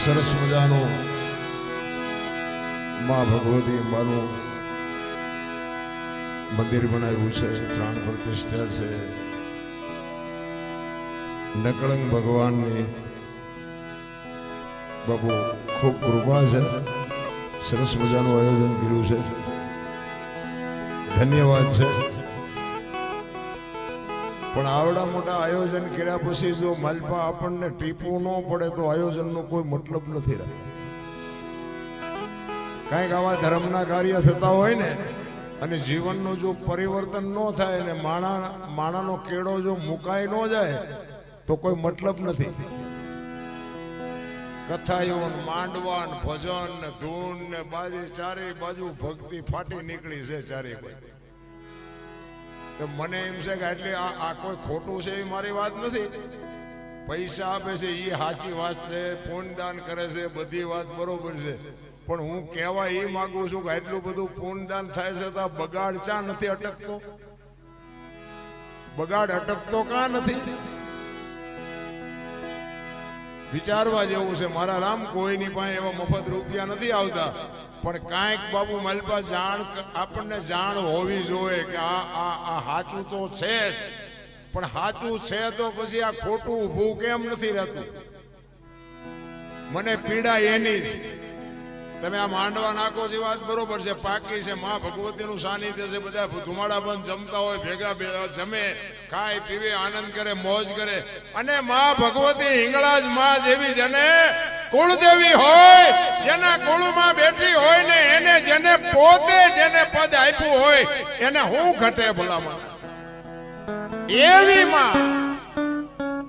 સરસ મજાનું માં ભગવતી અંબાનું મંદિર બનાવ્યું છે, પ્રાણ પ્રતિષ્ઠા છે, નકળંગ ભગવાનની બાપુ ખૂબ કૃપા છે, સરસ મજાનું આયોજન કર્યું છે, ધન્યવાદ છે। પણ આવડા મોટા આયોજન કર્યા પછી જો માલપા આપણને ટીપવું ન પડે તો આયોજનનો કોઈ મતલબ નથી રહ્યો। કાંઈક આવા ધર્મના કાર્ય થતા હોય ને અને જીવનનું જો પરિવર્તન ન થાય ને માણાનો કેળો જો મુકાઈ ન જાય તો કોઈ મતલબ નથી। કથાઓ માંડવા ભજન ને ધૂન ને બાજી ચારે બાજુ ભક્તિ ફાટી નીકળી છે ચારે બાજુ। તો મને એમ છે કે એટલે આ કોઈ ખોટું છે એ મારી વાત નથી। પૈસા આપે છે એ સાચી વાત છે, પુણ્યદાન કરે છે, બધી વાત બરોબર છે, પણ હું કહેવા એ માંગુ છું કે આટલું બધું પુણ્યદાન થાય છે તો બગાડ ચા નથી અટકતો? બગાડ અટકતો કાં નથી? વિચારવા જેવું છે મારા રામ। કોઈની પાસે એવા મફત રૂપિયા નથી આવતા, પણ કાંઈક બાબુ માલપા જાણ આપણને જાણ હોવી જોઈએ કે આ સાચું તો છે જ, પણ સાચું છે તો પછી આ ખોટું ઊભું કેમ નથી રહેતું? મને પીડા એની જ। તમે આ માંડવા નાખો છે વાત બરોબર છે, પાકી છે, માં ભગવતીનું સાનિધ્ય છે, બધા ધુમાડા બંધ જમતા હોય, ભેગા જમે, ખાય પીવે, આનંદ કરે, મોજ કરે, અને માં ભગવતી હિંગળાજ માં જેવી જેને કુળદેવી હોય, જેના કુળમાં બેઠી હોય ને એને જેને પોતે જેને પદ આપ્યું હોય એને હું ઘટે ભલામાં? એવી માં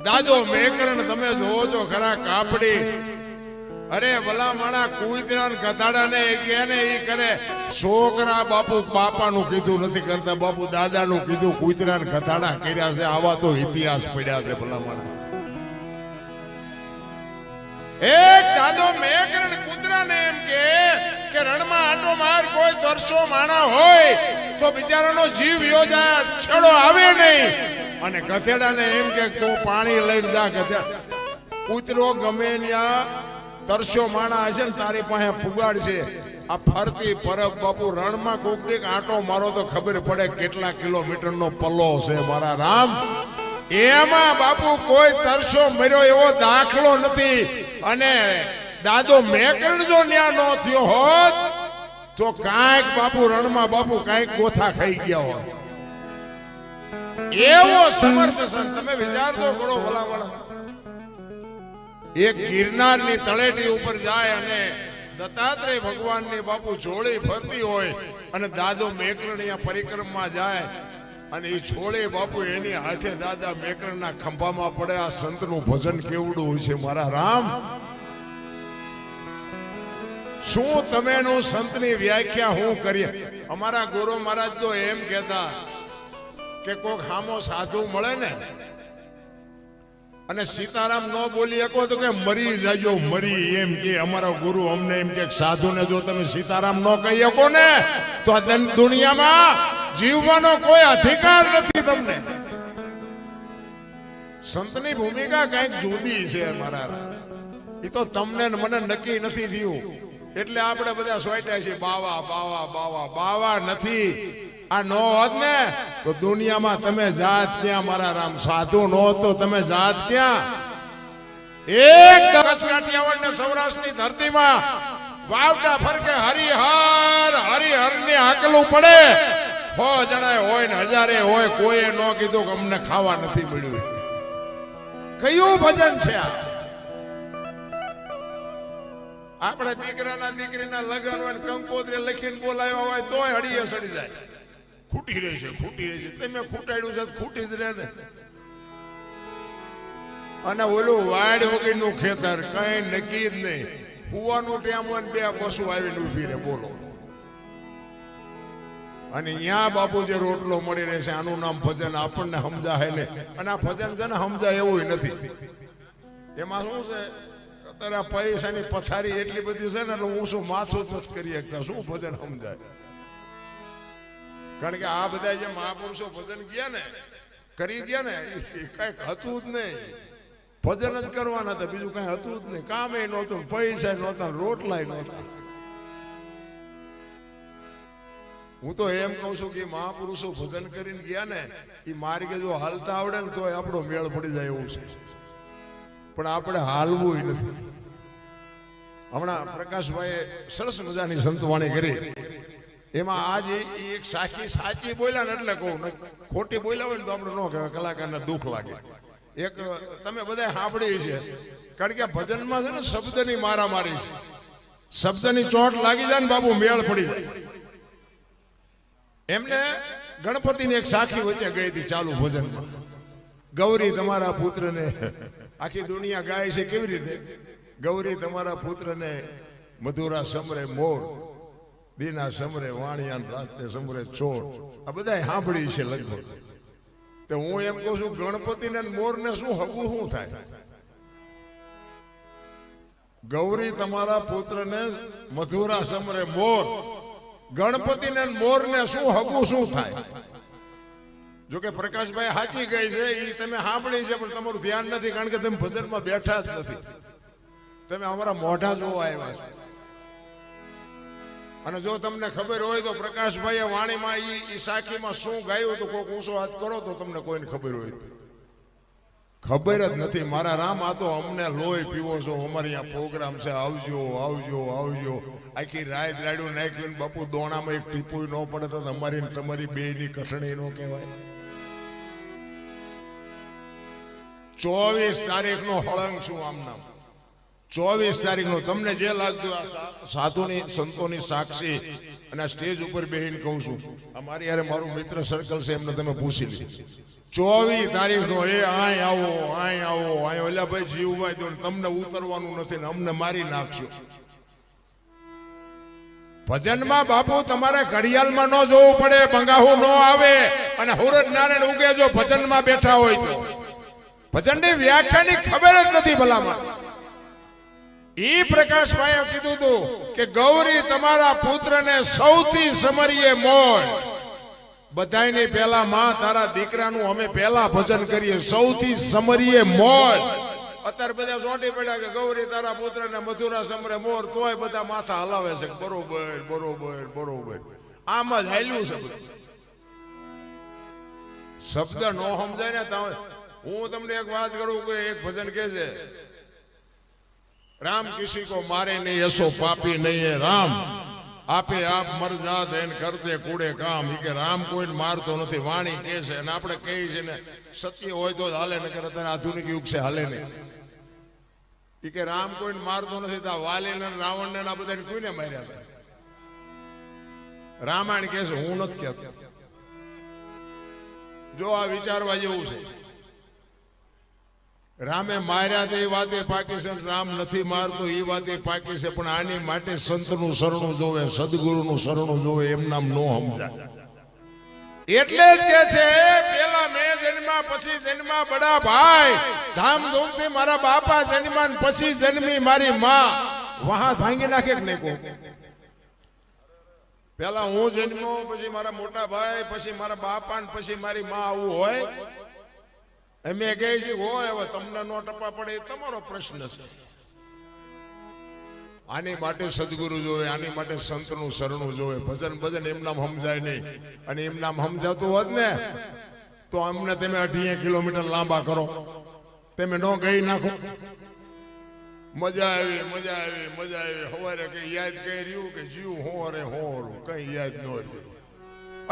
દાદો મેકરણ તમે જોવો છો ખરા કાપડી। અરે ભલા માણા કુતરા ગધાડા ને ઈ કરે, છોકરા બાપુ બાપાનું કીધું નથી કરતા, બાપુ દાદાનું કીધું કુતરા ગધાડા કર્યા છે। આવા તો ઇતિહાસ પડ્યા છે ભલા માણા। એક દાદો મેકરણ કુતરાને એમ કે રણમાં આટો માર, કોઈ તરસો માણા હોય તો બિચારાનો જીવ યોજાય, છેડો આવે નહીં, અને ગધેડાને એમ કે તું પાણી લઈને જા ગધેડા। કૂતરો ગમે ત્યાં તરસો માણા હશે ને તારી પાસે પુગાડ છે। આ ફરતી પરબ બાપુ રણમાં કોક દીક આંટો મારો તો ખબર પડે કેટલા કિલોમીટરનો પલ્લો છે મારા રામ। એમાં બાપુ કોઈ તરસો મર્યો એવો દાખલો નથી। અને દાદો મેકરણ જો ન્યા નો થયો હોત તો કાંઈક બાપુ રણમાં બાપુ કાંઈક ગોથા ખાઈ ગયા હોત। એવો સમર્થ સંત તમે વિચાર તો કરો ભલા। એક ગિરનારની તળેટી ઉપર જાય અને દત્તાત્રેય ભગવાનની બાપુ જોડી ફરતી હોય અને દાદો મેકરણિયા પરિક્રમા જાય અને એ છોડે બાપુ એની હાથે દાદા મેકરણના ખંભામાં પડે। આ સંતનું ભજન કેવડું હોય છે મારા રામ। શું તમેનું સંતની વ્યાખ્યા હું કરીએ? અમારા ગુરુ મહારાજ તો એમ કહેતા કે કોક હામો સાધુ મળે ને અને સીતારામ ન બોલી શકો તો કે મરી જાજો, મરી એમ કે અમારા ગુરુ અમને એમ કે સાધુને જો તમે સીતારામ ન કહી શકો ને તો આ દુનિયામાં જીવવાનો કોઈ અધિકાર નથી તમને। સંતની ભૂમિકા કઈક જુદી છે મારા। એ તો તમને મને નક્કી નથી થયું એટલે આપણે બધા સોટ્યા છીએ બાવા બાવા બાવા બાવા નથી। આ નો હોત ને તો દુનિયામાં તમે જાત ક્યાં મારા રામ? સાધુ નો તો તમે જાત ક્યાં? એક કચ્છ કાઠિયાવાડ ને સૌરાષ્ટ્રની ધરતીમાં વાવતા ફરકે હરિહર ની આકલું પડે। 100 જણા હોય ને 1000 હોય, કોઈએ ન કીધું કે અમને ખાવા નથી મળ્યું। કયું ભજન છે આ? આપણે દીકરીના લગ્ન હોય કંકોત્રી લખીને બોલાવ્યા હોય તોય હડીએ સડી જાય, ખૂટી રહી છે। તમે ખૂટાડ્યું છે ખૂટી જ રહે ને। અને ઓલું વાડ વગરનું ખેતર કઈ નક્કી જ નહીં, કુવાનું ટેમ હોય ને 2 પશુ આવીને ઉભી રહે બોલો। અને અહીંયા બાપુ જે રોટલો મળી રહેશે આનું નામ ભજન આપણને સમજાય ને। અને આ ભજન છે ને સમજાય એવું નથી। એમાં શું છે અત્યારે પૈસાની પથારી એટલી બધી છે ને એટલે હું શું માથું જ કરી શકતા, શું ભજન સમજાય? કારણ કે આ બધા જે મહાપુરુષો ભજન ગયા ને કરી ગયા ને કઈક હતું જ નહીં। ભજન જ કરવાના હતા, બીજું કઈ હતું જ નહીં. કામે નહોતું, પૈસા નહોતા, રોટલાય નહોતા. હું તો એમ કહું છું કે મહાપુરુષો ભજન કરીને ગયા ને એ માર્ગે જો હાલતા આવડે ને તો આપણો મેળ પડી જાય એવું છે, પણ આપણે હાલવું નથી. હમણાં પ્રકાશભાઈએ સરસ મજાની સંતવાણી કરી, એમાં આજે એક સાચી બોલ્યા ને એટલે કહું, ખોટી બોલ્યા હોય ને તો આપણે ન કહેવાય, કલાકારને દુઃખ લાગે. એક તમે બધા સાંભળી છે, કારણ કે ભજનમાં છે ને શબ્દની મારામારી છે, શબ્દની ચોટ લાગી જાય ને બાબુ મેળ પડી જાય. એમને ગણપતિની એક સાખી વચ્ચે ગઈ હતી ચાલુ ભજનમાં, ગૌરી તમારા પુત્રને, આખી દુનિયા ગાય છે કેવી રીતે, ગૌરી તમારા પુત્રને મધુરા સમરે મોર, દીના સમરે વાણિયા, રાતે સમરે ચોર. આ બધા સાંભળી છે લગભગ. તો હું એમ કહું છું ગણપતિને મોરને શું હગું શું થાય? ગૌરી તમારા પુત્રને મધુરા સમરે મોર, ગણપતિને મોરને શું હગું શું થાય? જોકે પ્રકાશભાઈ સાચી ગઈ છે, એ તમે સાંભળી છે, પણ તમારું ધ્યાન નથી, કારણ કે તમે ભજનમાં બેઠા જ નથી, તમે અમારા મોઢા જોવા આવ્યા છો. અને જો તમને ખબર હોય તો પ્રકાશભાઈએ વાણીમાં ઈ સાખીમાં શું ગાયું તો કોઈક ઊંચો હાથ કરો તો તમને કોઈને ખબર હોય. ખબર જ નથી. મારા રામ, આ તો અમને લોહી પીવો છો, અમારે અહીંયા પ્રોગ્રામ છે, આવજો આવજો આવજો. આખી રાત રાડ્યું નાખ્યું, બાપુ દોણામાં એક ટીપું ન પડે તો તમારી તમારી બેની કઠણી ન કહેવાય. 24 તારીખનો હળંગ છું આમ નામ, 24 તારીખનો. તમને જે લાગતું સાધુની સંતોની સાક્ષી અને આ સ્ટેજ ઉપર બેહીને કહું છું, અમારી યારે મારું મિત્ર સર્કલ છે, એમને તમે પૂછી લો. 24 તારીખનો એ આય આવો આય આવો આય, ઓલા ભાઈ જીવભાઈ દો, તમને ઉતરવાનું નથી ને અમને મારી નાખશો. ભજનમાં બાપુ તમારે ઘડિયાળમાં ન જોવું પડે, બંગાહું ન આવે, અને સૂરજ નારાયણ ઉગે જો ભજનમાં બેઠા હોય તો. ભજનની વ્યાખ્યાની ખબર જ નથી ભલામાં. ઈ પ્રકાશભાઈએ કીધું હતું કે ગૌરી તમારા પુત્રને સૌથી સમરીએ મોર. બધાયની પહેલા માં તારા દીકરાનું અમે પહેલા ભજન કરીએ, સૌથી સમરીએ મોર. અત્યારે બધા સોંટી પડ્યા કે ગૌરી તારા પુત્રને મધુરા સમરે મોર, તોય બધા માથા હલાવે છે, બરોબર બરોબર બરોબર. આમ જ હાલ્યું છે બધું. શબ્દ ન સમજાય ને. હું તમને એક વાત કરું કે એક ભજન કે છે, राम किसी को मारे नहीं ऐसो पापी नहीं है राम, आपे आप मर जा देन करते कूड़े काम. કે રામ કોઈ મારતો નથી, વાણી કે છે, અને આપણે કહી છે ને સત્ય હોય તો હાલે, ને કે અત્યારે આધુનિક યુગ છે હાલે નહીં. કે રામ કોઈ મારતો નથી, તો વાલી ને રાવણ ને આ બધા કોઈને માર્યા હતા? રામાયણ કે છે, હું નથી કહેતો. જો આ વિચારવા જેવું છે. રામે માર્યા તો એ વાતે પાકી છે, રામ નથી મારતો એ વાતે પાકી છે, પણ આની માટે સંતનું શરણું જોવે, સદગુરુનું શરણું જોવે, એમ નામ નો સમજાય. એટલે જ કે છે પેલા મેં જન્મા પછી જન્મા બડા ભાઈ, ધામધૂમથી મારા બાપા જન્મા પછી જન્મી મારી માં. વહાં ભાંગી નાખે કે નહીં? કહો પેલા હું જન્મો, પછી મારા મોટા ભાઈ, પછી મારા બાપા, પછી મારી માં, આવું હોય? અમે કહે છે હોય, હવે તમને નો ટપા પડે એ તમારો પ્રશ્ન છે. આની માટે સદગુરુ જોવે, આની માટે સંતનું શરણું જોવે. ભજન ભજન એમ નામ સમજાય નહીં, અને એમ નામ સમજાતું હોત ને તો અમને તમે 18 કિલોમીટર લાંબા કરો, તમે નો ગઈ નાખો. મજા આવી મજા આવી મજા આવી. સવારે કઈ યાદ કઈ રહ્યું કે જીવ હોરે હોરું કઈ યાદ ન રહ્યું.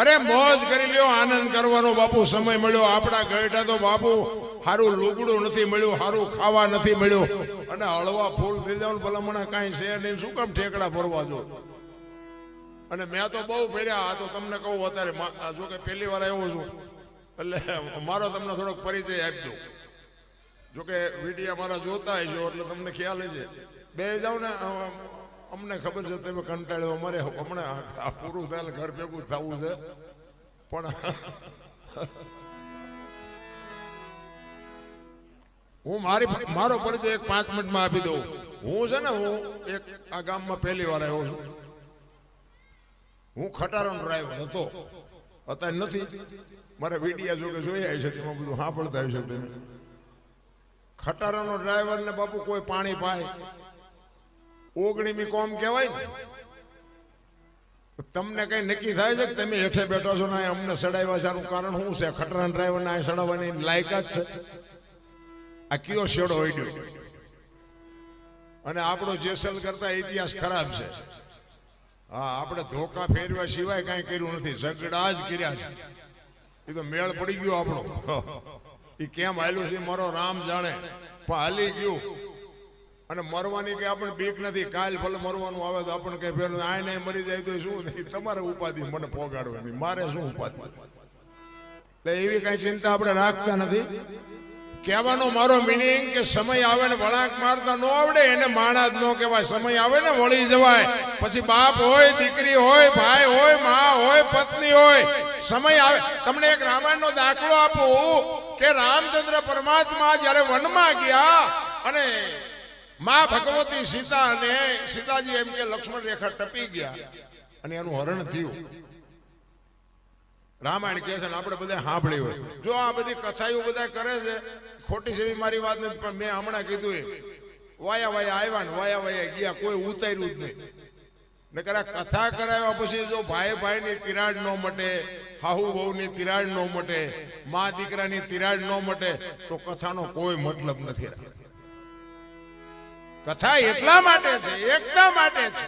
અરે મોજ કરી લ્યો, આનંદ કરવાનો બાપુ સમય મળ્યો. આપણા ગઈઢા તો બાપુ સારું લુગડું નથી મળ્યું, સારું ખાવા નથી મળ્યું, અને હળવા ફૂલ થઈ જવાનું ભલામણા કાંઈ છે નહીં. શું કામ ઠેકડા ફરવા જો? અને મેં તો બહુ ફેર્યા. આ તો તમને કહું અત્યારે, જો કે પહેલી વાર આવ્યો છું, એટલે મારો તમને થોડોક પરિચય આપજો. જોકે વિડીયો મારા જોતા હશો એટલે તમને ખ્યાલ છે. બે જાવ ને, અમને ખબર છે તમે કંટાળ્યો, અમારે હમણાં આ પૂરું થાય ઘર ભેગું થવું છે. પણ હું મારો પરિચય એક 5 મિનિટમાં આપી દઉં. હું છે ને, હું એક આ ગામમાં પહેલી વાર આવ્યો છું. હું ખટારાનો ડ્રાઈવર હતો, અત્યારે નથી. મારે વિડીયા જો કે જોયા છે, તેમાં બધું સાંભળતા હશે તમે. ખટારાનો ડ્રાઈવર ને બાપુ કોઈ પાણી પાય ઓગણીમી કોમ કહેવાય ને. તમને કઈ નક્કી થાય છે કે તમે હેઠે બેઠો છો ને અમને સડાવ્યા છે આનું કારણ શું છે? ખટારા ડ્રાઈવર ને સડાવવાની લાયકાત છે? આ કયો શેડો હોય અને આપણો જેસલ કરતા ઇતિહાસ ખરાબ છે. હા, આપણે ધોકા ફેરવ્યા સિવાય કઈ કર્યું નથી, ઝઘડા જ કર્યા છે. એ તો મેળ પડી ગયો આપણો. એ કેમ હાલ્યું છે મારો રામ જાણે, પણ હાલી ગયું. અને મરવાની કઈ આપણને બીક નથી. કાલ ભલે મરવાનું આવે તો આપણને કઈ ફેર આ નહીં, મરી જાય તો શું નહીં, તમારે ઉપાધિ મને પોગાડવાની, મારે શું ઉપાધિ. એટલે એવી કઈ ચિંતા આપણે રાખતા નથી. કહેવાનો મારો મિનિંગ કે સમય આવે ને વળાંક મારતા ન આવડે એને માણા જ ન કહેવાય. સમય આવે ને વળી જવાય. પછી બાપ હોય, દીકરી હોય, ભાઈ હોય, મા હોય, પત્ની હોય, સમય આવે. તમને એક રામાયણનો દાખલો આપું કે રામચંદ્ર પરમાત્મા જ્યારે વનમાં ગયા અને માં ભગવતી સીતા અને સીતાજી એમ કે લક્ષ્મણ રેખા ટપી ગયા અને એનું હરણ થયું. રામાયણ કહે છે ને આપણે બધા સાંભળી હોય. જો આ બધી કથાઓ બધા કરે છે, ખોટી સેવી મારી વાત નથી, પણ મેં હમણાં કીધું એ વાયા વાયા આવ્યા ને વાયા વાયા ગયા, કોઈ ઉતાર્યું જ નહીં. નકર આ કથા કરાવ્યા પછી જો ભાઈ ભાઈની તિરાડ ન મટે, હાહુ વહુની તિરાડ ન મટે, મા દીકરાની તિરાડ ન મટે તો કથાનો કોઈ મતલબ નથી. કથા એટલા માટે છે, એકતા માટે છે.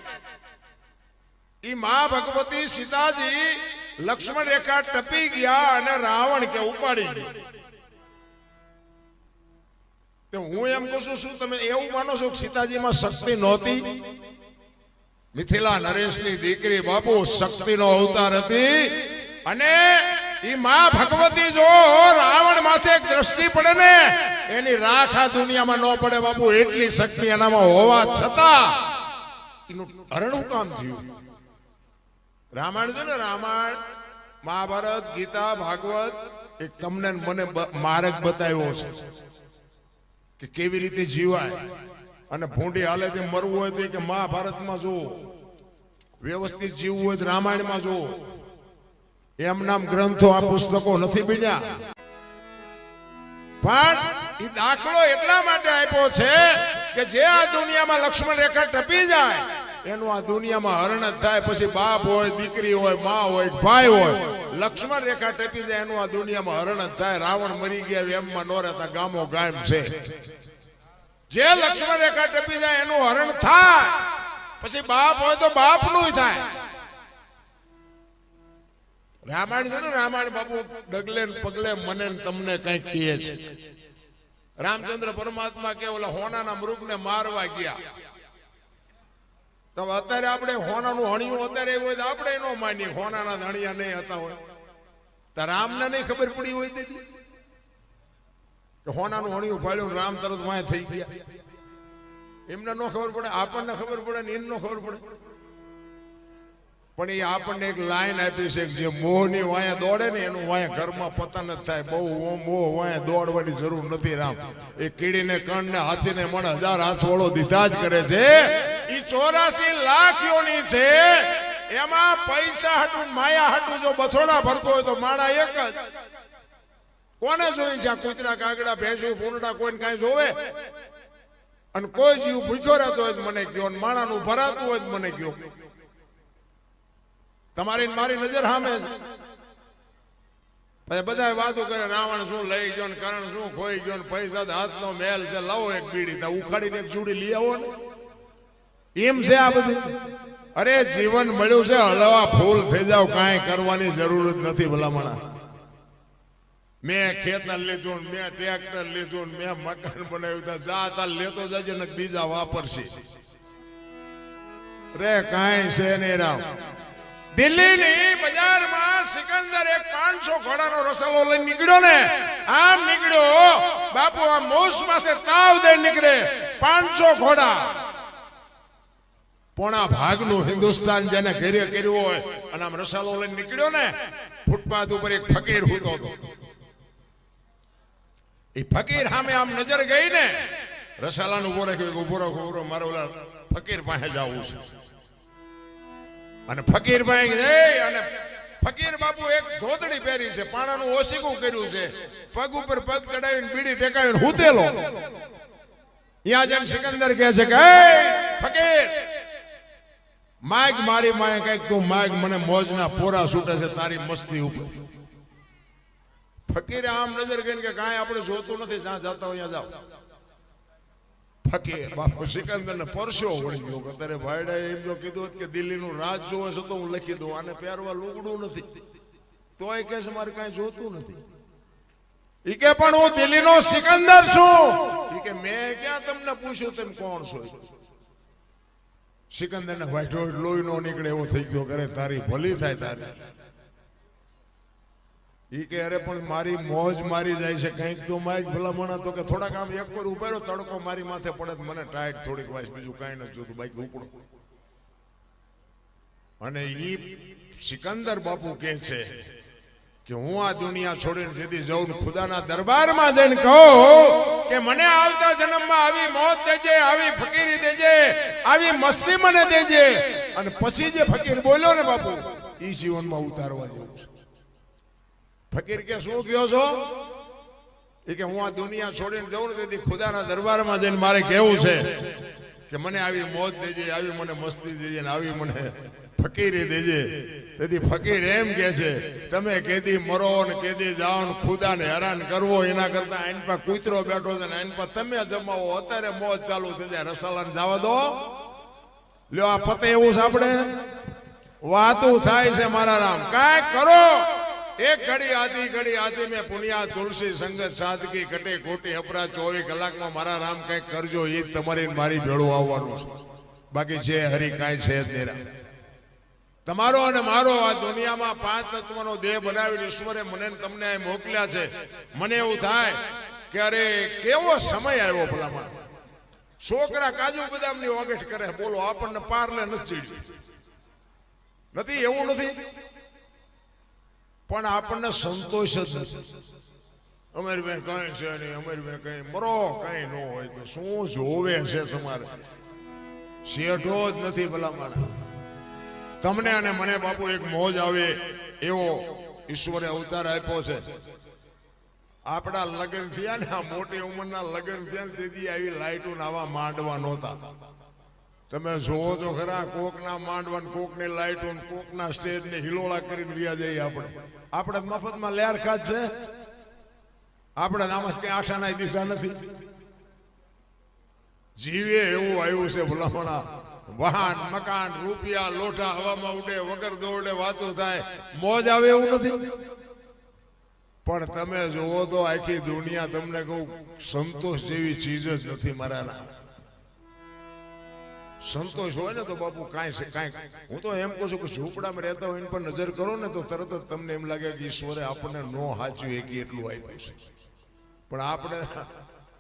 ઈ મા ભગવતી સીતાજી લક્ષ્મણ રેખા ટપી ગયા અને રાવણ કે ઉપાડી ગયો. હું એમ કહું છું, શું તમે એવું માનો છો કે સીતાજીમાં શક્તિ નહોતી? મિથિલા નરેશની દીકરી બાપુ શક્તિનો અવતાર હતી. અને ઈ મા ભગવતી જો રાવણ માથે એક દ્રષ્ટિ પડે ને એની રાખ આ દુનિયામાં ન પડે બાપુ. એટલી શક્તિ એનામાં હોવા છતાં એનું હરણું કામ થયું. રામાયણ છે ને, રામાયણ, મહાભારત, ગીતા, ભાગવત એક તમને મને માર્ગ બતાવ્યો છે કે કેવી રીતે જીવાય. અને ભૂંડી હાલેથી મરવું હોય તો કે મહાભારતમાં જુઓ, વ્યવસ્થિત જીવવું હોય તો રામાયણમાં જુઓ. એમ નામ ગ્રંથો આ પુસ્તકો નથી બન્યા. પણ એ દાખલો એટલા માટે આપ્યો છે કે જે આ દુનિયામાં લક્ષ્મણ રેખા ટપી જાય એનું આ દુનિયામાં હરણ જ થાય. પછી બાપ હોય, દીકરી હોય, મા હોય, ભાઈ હોય, લક્ષ્મણ રેખા ટપી જાય એનું આ દુનિયામાં હરણ જ થાય. રાવણ મરી ગયા એમમાં નો રહેતા ગામો ગામ છે. જે લક્ષ્મણ રેખા ટપી જાય એનું હરણ થાય. પછી બાપ હોય તો બાપનું થાય. રામાયણ છે ને, રામાયણ બાપુ ડગલે પગલે મને તમને કઈક કહે છે. રામચંદ્ર પરમાત્મા કે ઓલા હોનાના મૃગને મારવા ગયા. તો અત્યારે આપણે હોનાનું હણિયું અત્યારે એવું હોય તો આપણે એનો માનીએ, હોનાના ધણિયા નહીં હતા હોય તો રામને નહીં ખબર પડી હોય તેથી કે હોનાનું હણિયું ફાળ્યું રામ તરત વાય થઈ ગયા. એમને ન ખબર પડે, આપણને ખબર પડે ને એમને ખબર પડે. પણ એ આપણને એક લાઈન આપી છે જે મોહની વાયા દોડે ને એનું વાયા ઘરમાં પતન જ થાય. બહુ મોહ વાયા દોડવાની જરૂર નથી. રામ એ કીડીને કણને હાથીને મણ 1000 હાથવડો દીધા જ કરે છે. ઈ 84 લાખ યોની છે. એમાં પૈસા હાટું માયા હાટું જો બથોડા ભરતો હોય તો માણા એક જ. કોને જોઈ છે? કૂતરા, કાગડા, ભેંસું, ફૂંડા કોઈને કાંઈ જોવે? અને કોઈ જીવ ભૂખ્યો રહેતો હોય મને કયો, માણાનું ભરાતું હોય મને કયો. તમારી મારી નજર સામે પછી બધા વાતો કરે રાવણ શું લઈ ગયો ને કરણ શું ખોઈ ગયો ને પૈસા હાથનો મેલ છે, લાવો એક બીડી તા ઉખાડીને એક ચૂડી લઈ આવો ને. એમ છે આ બધું. અરે જીવન મળ્યું છે, હળવા ફૂલ થઈ જાવ, કાંઈ કરવાની જરૂર જ નથી. ભલામણા મેં ખેતર લીધું, મેં ટ્રેક્ટર લીધું, મેં મકાન બનાવ્યું, જા લેતો જજે ને બીજા વાપરશે. રે કાંઈ છે નહીં. રામ દિલ્હીની બજારમાં સિકંદર એક 500 ઘોડાનો રસાલો લઈને નીકળ્યો ને, આમ નીકળ્યો બાપુ, આ મોસ માથે તાવ દઈ નીકળે. 500 ઘોડા. પોણા ભાગનું હિન્દુસ્તાન જેને ઘેરે કર્યું હોય અને આમ રસાલો લઈને નીકળ્યો ને, ફૂટપાથ ઉપર એક ફકીર સૂતો હતો. એ ફકીર સામે આમ નજર ગઈ ને, રસાલાનું ઉભો રાખ્યો, ઉભો રાખો, મારે ઓલા ફકીર પાસે જવું છે. અને ફકીર ભાઈ અને ફકીર બાપુ એક ધોતડી પહેરી છે, પાણાનું ઓશીકું કર્યું છે, પગ ઉપર પગ ચડાવીને બીડી ટેકાવીને હુતેલો. ત્યાં જઈને સિકંદર કહે છે કે ફકીર માગ મારી માએ કઈક તું માગ, મને મોજના પોરા છૂટે છે તારી મસ્તી ઉપર. ફકીરે આમ નજર કરીને કે કાંઈ આપણે જોતું નથી, જ્યાં જતા હોય ત્યાં જાઓ. ફકીર બાપુ સિકંદરને પરસ્યો વળી ગયો કે તારે ભાઈડાએ એમ જો કીધું હોત કે દિલ્હીનું રાજ જોવે છે તો હું લખી દઉં, આને પહેરવા લુગડું નથી, તોય કહે છે મારે કાંઈ જોતું નથી. ઈ કે પણ હું દિલ્હીનો સિકંદર છું. ઈ કે મેં ક્યાં તમને પૂછ્યું તેમ કોણ છો? સિકંદરને વાઢો લોહી નો નીકળે એવો થઈ ગયો, કરે તારી ભલી થાય તારી. ઈ કે અરે પણ મારી મોજ મારી જાય છે, કંઈક તો માઈક ભલામણા. તો કે થોડાક આમ એક પર ઉભા રહ્યો, તડકો મારી માથે પડે મને ટાઈટ થોડીક વાય, બીજું કાંઈ નથી જોતું, બાઈક ઉપડો. અને ઈ સિકંદર બાપુ કહે છે કે હું આ દુનિયા છોડીને જેથી જઉં ખુદાના દરબારમાં જઈને કહું કે મને આવતા જન્મમાં આવી મોત દેજે, આવી ફકીરી દેજે, આવી મસ્તી મને દેજે. અને પછી જે ફકીર બોલ્યો ને બાપુ, ઈ જીવનમાં ઉતારવા જેવું છે. ફકીર કે શું કહો છો? એ કે હું આ દુનિયા છોડીને જઉં ને તેથી ખુદાના દરબારમાં જઈને મારે કહેવું છે કે મને આવી મોત દેજે, આવી મને મસ્તી દેજે, ને આવી મને ફકીરી દેજે. તેથી ફકીર એમ કે છે તમે કેદી મરો ને કેદી જાઓ ને ખુદાને હેરાન કરવો એના કરતા આઈન પર કૂતરો બેઠો છે ને આઈન પર તમે જમાવો, અત્યારે મોજ ચાલુ થઈ જાય, રસાલાને જવા દો. લ્યો આ પતે એવું છે, આપણે વાતું થાય છે મારા રામ, કાંઈક કરો. એક ઘડી આતી મેં પુનિયા તુલસી સંગત સાદગી કટે કોટી અપરાધ 24 કલાકમાં મારા રામ કંઈક કરજો, એ તમારી મારી ભેળું આવવાનું છે. બાકી છે હરી કાંઈ છે જ નહીં. તમારો અને મારો આ દુનિયામાં 5 તત્વનો દેહ બનાવીને ઈશ્વરે મને તમને મોકલ્યા છે. મને એવું થાય કે અરે કેવો સમય આવ્યો ભલામણ. છોકરા કાજુ બદામની ઓગેઠ કરે, બોલો આપણને પારલે નથી એવું નથી, પણ આપણને સંતોષ જ નથી. અમારી બેન કઈ છે નહીં, અમારી બેન કઈ મરો કઈ ન હોય તો શું જોવે છે તમારે? શેઠો જ નથી ભલામણ. તમને અને મને બાપુ એક મોજ આવે એવો ઈશ્વરે અવતાર આપ્યો છે. આપણા લગ્ન થયા ને, આ મોટી ઉંમરના લગ્ન થયા ને, તેથી આવી લાઈટો આવા માંડવા નહોતા. તમે જોવો તો ખરા, કોકના માંડવા ને કોકની લાઈટો ને કોકના સ્ટેજ ને હિલોળા કરીને વ્યા જઈએ. આપણે મફતમાં લેર ખાત છે, આપણે આમાં કઈ આઠાના દીધા નથી. જીવે એવું આવ્યું છે ભલામણા. વાહન મકાન રૂપિયા લોઠા હવામાં ઉડે, વગર દોડે વાતો થાય, મોજ આવે એવું નથી. પણ તમે જોવો તો આખી દુનિયા તમને કહું સંતોષ જેવી ચીજ જ નથી મારા નામ. સંતોષ હોય ને તો બાપુ કાંઈ હું તો એમ કહું છું કે ઝૂંપડામાં રહેતા હોય એની પર નજર કરો ને તો તરત જ તમને એમ લાગે કે ઈશ્વરે આપણને નો હાચ્યું એકી એટલું આપ્યું છે. પણ આપણે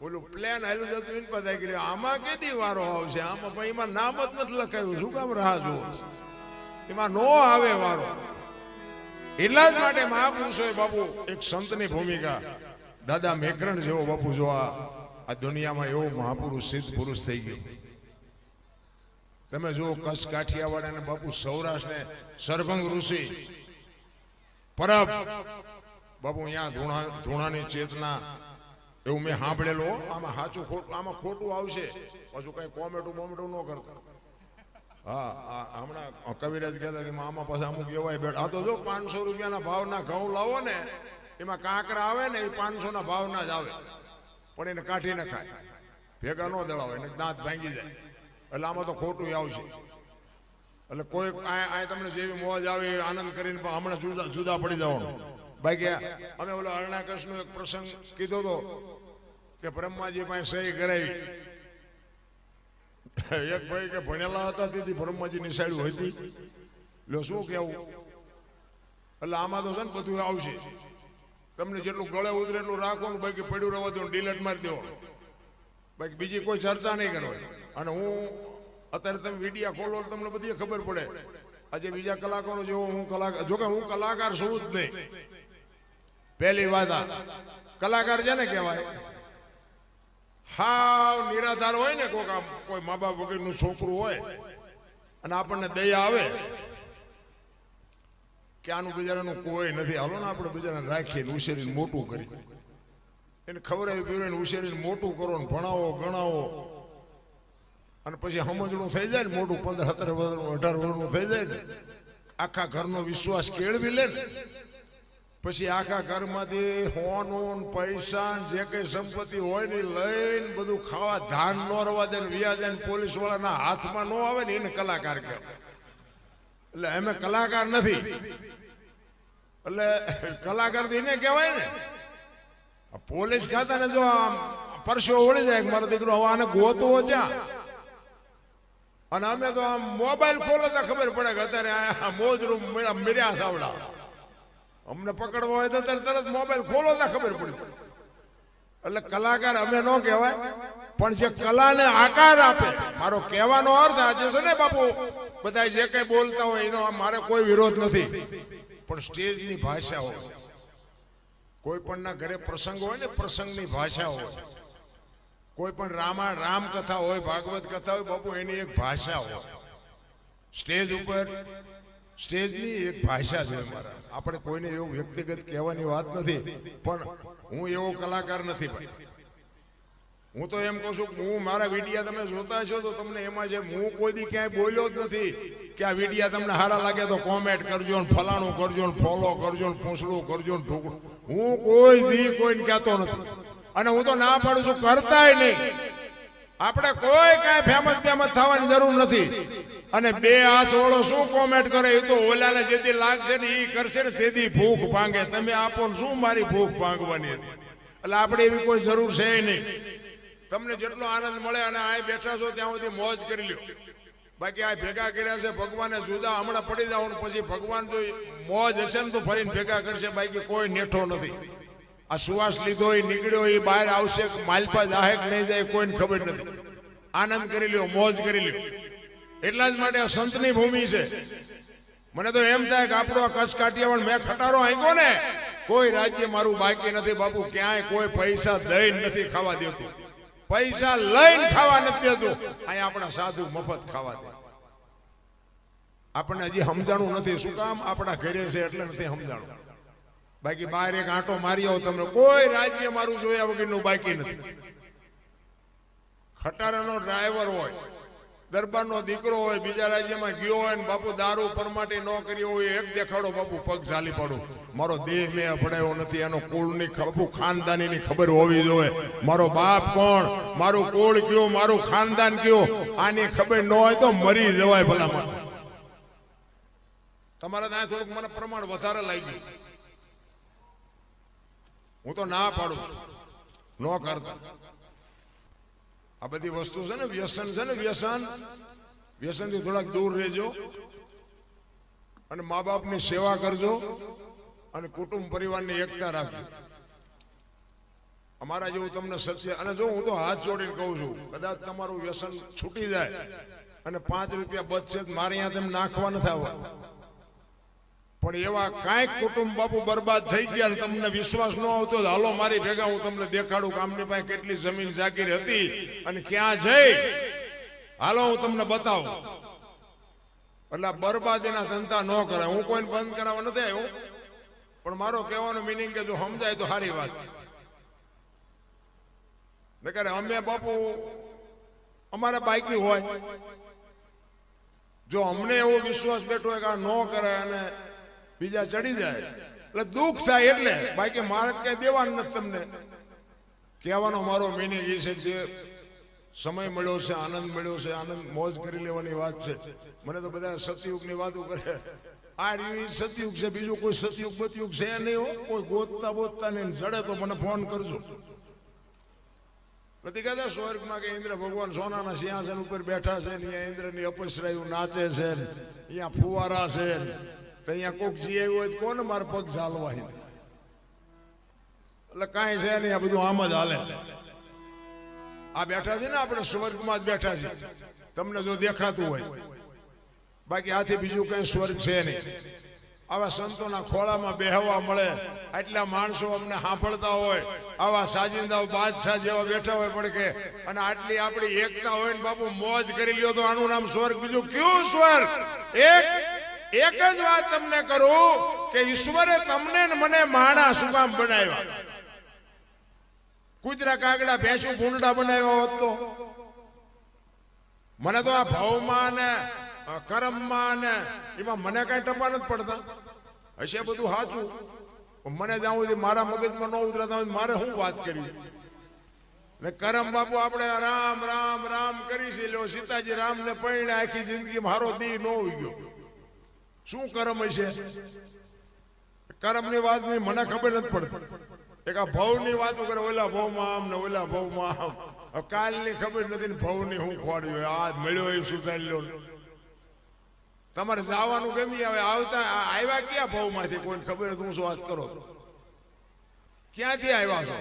ઓલું પ્લેન હાલ્યું જતું એની પર થાય કે આમાં કેદી વારો આવશે, આમાં ભાઈ એમાં નામ જ નથી લખાયું, શું કામ રાહ જોવો? એમાં નો આવે વારો. એટલા જ માટે મહાપુરુષોએ બાપુ એક સંતની ભૂમિકા, દાદા મેકરણ જેવો બાપુ જો આ દુનિયામાં એવો મહાપુરુષ સિદ્ધ પુરુષ થઈ ગયો. તમે જો કચ્છ કાઠિયાવાડ બાપુ સૌરાષ્ટ્ર ને સરભંગ ઋષિ પરબ બાપુ અહીંયા ધૂણાની ચેતના એવું મેં સાંભળેલું. આમાં સાચું ખોટું, આમાં ખોટું આવશે પાછું કઈ કોમેટું ન કરતા. હા હમણાં કવિરાજ કહેતા કે આમાં પાછા અમુક એવાય બેઠ. આ તો જો 500 રૂપિયાના ભાવના ઘઉં લાવો ને, એમાં કાંકરા આવે ને એ 500 ના ભાવના જ આવે, પણ એને કાઢી ન ખાય, ભેગા ન દળાવે, એને દાંત ભાંગી જાય. એટલે આમાં તો ખોટું આવશે. એટલે કોઈ આ તમને જેવી મોજ આવે આનંદ કરીને હમણાં જુદા પડી જવાનું. બાકી અમે ઓલા અરણાકૃષ્ણનો એક પ્રસંગ કીધો હતો કે બ્રહ્માજી પાસે સહી કરાવી. એક ભાઈ કે ભણેલા હતા તેથી બ્રહ્માજી નિશાળ્યું હતી. લો શું કેવું? એટલે આમાં તો છે ને બધું આવશે. તમને જેટલું ગળે ઉતરે એટલું રાખવાનું, બાકી પડ્યું રહેવા દો, ડિલેટ મારી દેવાનું, બાકી બીજી કોઈ ચર્ચા નહીં કરવાની. અને હું અત્યારે તમે મીડિયા ખોલો તમને બધી ખબર પડે. આજે બીજા કલાકારો જેવો હું કલાકાર, જોકે હું કલાકાર છું જ નહીં. પહેલી વાત આ કલાકાર છે ને કહેવાય હાવ નિરાધાર હોય ને, કોઈ મા બાપ વગરનું છોકરું હોય અને આપણને દયા આવે કે આનું બિચારાનું કોઈ નથી, હાલો ને આપણે બિચારાને રાખીને ઉછેરીને મોટું કરી, એને ખવડાવી પીવડાવીને ઉછેરીને મોટું કરો ને ભણાવો ગણાવો, અને પછી સમજણું થઈ જાય ને મોટું 15, 17 વર્ષનું 18 વર્ષનું થઈ જાય ને, આખા ઘરનો વિશ્વાસ કેળવી લે ને, પછી આખા ઘરમાંથી હોનું પૈસા જે કઈ સંપત્તિ હોય ને લઈને બધું ખાવા ધાન ન રવા દે ને વ્યાજ ને પોલીસ વાળાના હાથમાં ન આવે ને એને કલાકાર કહેવાય. એટલે અમે કલાકાર નથી, એટલે કલાકાર એને કહેવાય ને. પોલીસ ખાતા ને જો પરસ્યો વળી જાય મારો દીકરો હવે આને ગોતવો જ્યાં, અને અમે તો આમ મોબાઈલ ખોલો તો ખબર પડે કે અત્યારે મોજરૂમ મીર્યા સાવડા, અમને પકડવો હોય તો તરત મોબાઈલ ખોલો તો ખબર પડી. એટલે કલાકાર અમે ન કહેવાય, પણ જે કલાને આકાર આપે, મારો કહેવાનો અર્થ આજે છે ને બાપુ, બધા જે કઈ બોલતા હોય એનો મારે કોઈ વિરોધ નથી, પણ સ્ટેજની ભાષા હોય, કોઈ પણ ના ઘરે પ્રસંગ હોય ને પ્રસંગની ભાષા હોય, કોઈ પણ રામ કથા હોય ભાગવત કથા હોય બાપુ એની એક ભાષા હોય. સ્ટેજ ઉપર સ્ટેજની એક ભાષા છે અમારા. આપણે કોઈને એવું વ્યક્તિગત કહેવાની વાત નથી, પણ હું એવો કલાકાર નથી ભાઈ. હું તો એમ કહું છું કે હું મારા વિડિયા તમે જોતા છો તો તમને એમાં છે, હું કોઈ દી ક્યાંય બોલ્યો જ નથી કે આ વિડિયા તમને સારા લાગે તો કોમેન્ટ કરજો ને ફલાણું કરજો ને ફોલો કરજો ને પૂછડું કરજો ને ઢોકળું, હું કોઈ દી કોઈને કહેતો નથી, અને હું તો ના પાડું છું કરતાય નહીં. આપણે કોઈ કાંઈ ફેમસ થવાની જરૂર નથી, અને બે હાથ વાળો શું કોમેન્ટ કરે એ તો ઓલાને જેથી લાગશે ને એ કરશે ને તેથી ભૂખ ભાંગે. તમે આપો ને શું મારી ભૂખ ભાંગવાની હતી? એટલે આપણે એવી કોઈ જરૂર છે નહીં. તમને જેટલો આનંદ મળે અને આ બેઠા છો ત્યાં સુધી મોજ કરી લ્યો. બાકી આ ભેગા કર્યા છે ભગવાને જુદા, હમણાં પડી જાવ પછી ભગવાન જો મોજ હશે ને તો ફરીને ભેગા કરશે, બાકી કોઈ નેઠો નથી. આ સુવાસ લીધો એ નીકળ્યો એ બહાર આવશે, માલપા જાહે કે નહીં જાય કોઈને ખબર નથી. આનંદ કરી લ્યો, મોજ કરી લ્યો. એટલા જ માટે આ સંતની ભૂમિ છે. મને તો એમ થાય કે આપણો આ કચ્છ કાઠિયાવાડ મેં ખટારો આંક્યો ને, કોઈ રાજ્ય મારું બાકી નથી બાપુ. ક્યાંય કોઈ પૈસા દઈને નથી ખાવા દેતું, પૈસા લઈને ખાવા નથી દેતું. અહીંયા આપણા સાધુ મફત ખાવા દે. આપણને હજી સમજાણું નથી. શું કામ? આપણા ઘરે છે એટલે નથી સમજાણું. બાકી બહાર એક આંટો મારી આવો તમને, કોઈ રાજ્ય મારું જોયા વગરનું બાકી નથી. ખટારાનો ડ્રાઈવર હોય, દરબારનો દીકરો હોય, બીજા રાજ્યમાં ગયો હોય ને બાપુ દારૂ પરમાટી ન કર્યો હોય, એક દેખાડો બાપુ પગ ઝાલી પડું. મારો દેહ મેં અભડાયો નથી, એનો કુળની બાપુ ખાનદાનીની ખબર હોવી જોઈએ. મારો બાપ કોણ, મારું કુળ કયું, મારું ખાનદાન કયું, આની ખબર ન હોય તો મરી જવાય ભલામાં. તમારા ત્યાં થોડુંક મને પ્રમાણ વધારે લાગ્યું, હું તો ના પાડું છું, ન કરતા. આ બધી વસ્તુ છે ને વ્યસન છે ને, વ્યસન થી થોડાક દૂર રહેજો, અને મા બાપની સેવા કરજો, અને કુટુંબ પરિવારની એકતા રાખજો. અમારા જેવું તમને સત્ય, અને જો હું તો હાથ જોડીને કહું છું, કદાચ તમારું વ્યસન છૂટી જાય અને 5 રૂપિયા બચશે મારે અહીંયા તેમ નાખવા નથી આવવા, પણ એવા કાંઈક કુટુંબ બાપુ બરબાદ થઈ ગયા, તમને વિશ્વાસ ન આવતો હાલો મારી ભેગા, હું તમને દેખાડું કે આમની પાસે કેટલી જમીન જાગીર હતી અને ક્યાં જઈ, હાલો હું તમને બતાવું. એટલે બરબાદીના ધંધા ન કરાય. હું કોઈને બંધ કરાવવા નથી આવ્યો, પણ મારો કહેવાનો મિનિંગ કે જો સમજાય તો સારી વાત. નકર અમે બાપુ અમારે બાકી હોય, જો અમને એવો વિશ્વાસ બેઠો હોય કે આ ન કરે અને બીજા ચડી જાય એટલે દુઃખ થાય. એટલે બાકી મારે કઈ દેવાનું નથી. તમને કહેવાનો મારો મિનિંગ એ છે કે સમય મળ્યો છે, આનંદ મળ્યો છે, આનંદ મોજ કરી લેવાની વાત છે. મને તો બધા સતયુગની વાતો કરે, આ રહ્યું સતયુગ છે, બીજું કોઈ સતયુગ બતયુગ છે નહીં. કોઈ ગોતતા બોતતા નહીં, જડે તો મને ફોન કરજો. નથી કહેતા સ્વર્ગમાં કે ઇન્દ્ર ભગવાન સોનાના સિંહાસન ઉપર બેઠા છે, અહીંયા ઇન્દ્રની અપસરાયું નાચે છે, અહીંયા ફુવારા છે, અહીંયા કોક જી આવ્યું હોય કોને મારે પગ ઝાલવા. એટલે કાંઈ છે નહીં, આ બધું આમ જ હાલે. આ બેઠા છે ને આપણે સ્વર્ગમાં જ બેઠા છે, તમને જો દેખાતું હોય. બાકી આથી બીજું કઈ સ્વર્ગ છે નહીં. આવા સંતોના ખોળામાં બેહવા મળે, આટલા માણસો અમને સાંભળતા હોય, આવા સાજિંદાઓ બાદશાહ જેવા બેઠા હોય પડકે, અને આટલી આપણી એકતા હોય ને બાપુ મોજ કરી લ્યો તો આનું નામ સ્વર્ગ. બીજું કયું સ્વર્ગ? એક જ વાત તમને કરું, કે ઈશ્વરે તમને ને મને માણા શું કામ બનાવ્યા? કૂતરા કાગડા ભેંસું ભૂંડા બનાવ્યા હોત તો મને તો આ ભાવમાં ને કરમમાં ને એમાં મને કઈ ટપા નથી પડતા. હશે બધું સાચું, મને જાઉં સુધી મારા મગજમાં ન ઉતરતા હોય મારે શું વાત કરવી? ને કરમ બાપુ આપણે રામ રામ રામ કરી છે. લો સીતાજી રામ ને પૈણે આખી જિંદગી મારો દી ન ઉગ્યો. શું કરમ હશે? કરમ ની વાત ની મને ખબર નથી પડતી. એક આ ભવ ની વાતો કરે, ઓલા ભવમાં આમ ને ઓલા ભવમાં આમ. કાલ ની ખબર નથી ને ભવ ની હું ખોડ્યું. આ મળ્યો એ સુધારી લો. તમારે જવાનું ગમી આવે, આવતા આવ્યા ક્યાં ભવ માંથી કોઈને ખબર નથી. હું શું વાત કરો છો? ક્યાંથી આવ્યા છો?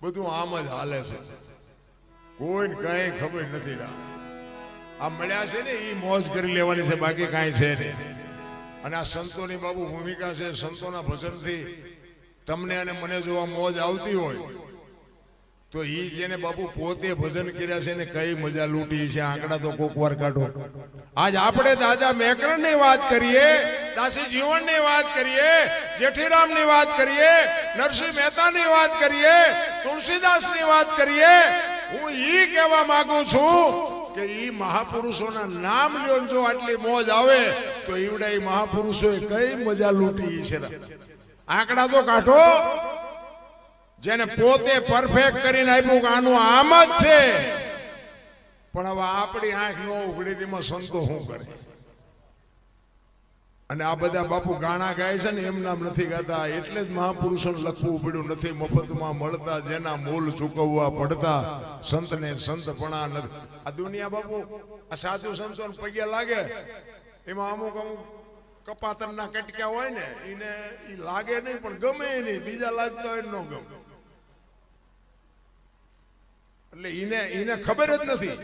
બધું આમ જ હાલે છે, કોઈને કઈ ખબર નથી. આ મળ્યા છે ને એ મોજ કરી લેવાની છે, બાકી કાંઈ છે નહીં. અને આ સંતોની બાબુ ભૂમિકા છે. સંતોના ભજનથી તમને અને મને જો આ મોજ આવતી હોય તો ઈ જેને બાપુ પોતે ભજન કર્યા છે ને કઈ મજા લૂંટી છે. આંકડા તો કોક વાર કાઢો. આજ આપણે દાદા મેકરણ ની વાત કરીએ, દાસી જીવન ની વાત કરીએ, જેઠીરામ ની વાત કરીએ, નરસિંહ મહેતા ની વાત કરીએ, તુલસીદાસ ની વાત કરીએ. હું ઈ કહેવા માંગુ છું કે ઈ મહાપુરુષોના નામ લ્યો જો આટલી મોજ આવે તો ઈવડા ઈ મહાપુરુષોએ કઈ મજા લૂંટી છે. આંકડા તો કાઢો. જેને પોતે પરફેક્ટ કરીને આપ્યું કે આનું આમ જ છે, પણ હવે આપણી આંખ ન ઉઘડી તેમાં સંતો શું કરે? અને આ બધા બાપુ ગાણા ગાય છે ને એમ નામ નથી ગાતા. એટલે જ મહાપુરુષોને લખવું પડ્યું. નથી મફતમાં મળતા, જેના મૂલ ચૂકવવા પડતા, સંતને સંતપણા નથી. આ દુનિયા બાપુ આ સાધુ સંતોને પગે લાગે એમાં અમુક અમુક કપાતરના કટક્યા હોય ને એને ઈ લાગે નહીં, પણ ગમે નહીં. બીજા લાગતા હોય ન ગમે. એટલે એને ખબર જ નથી.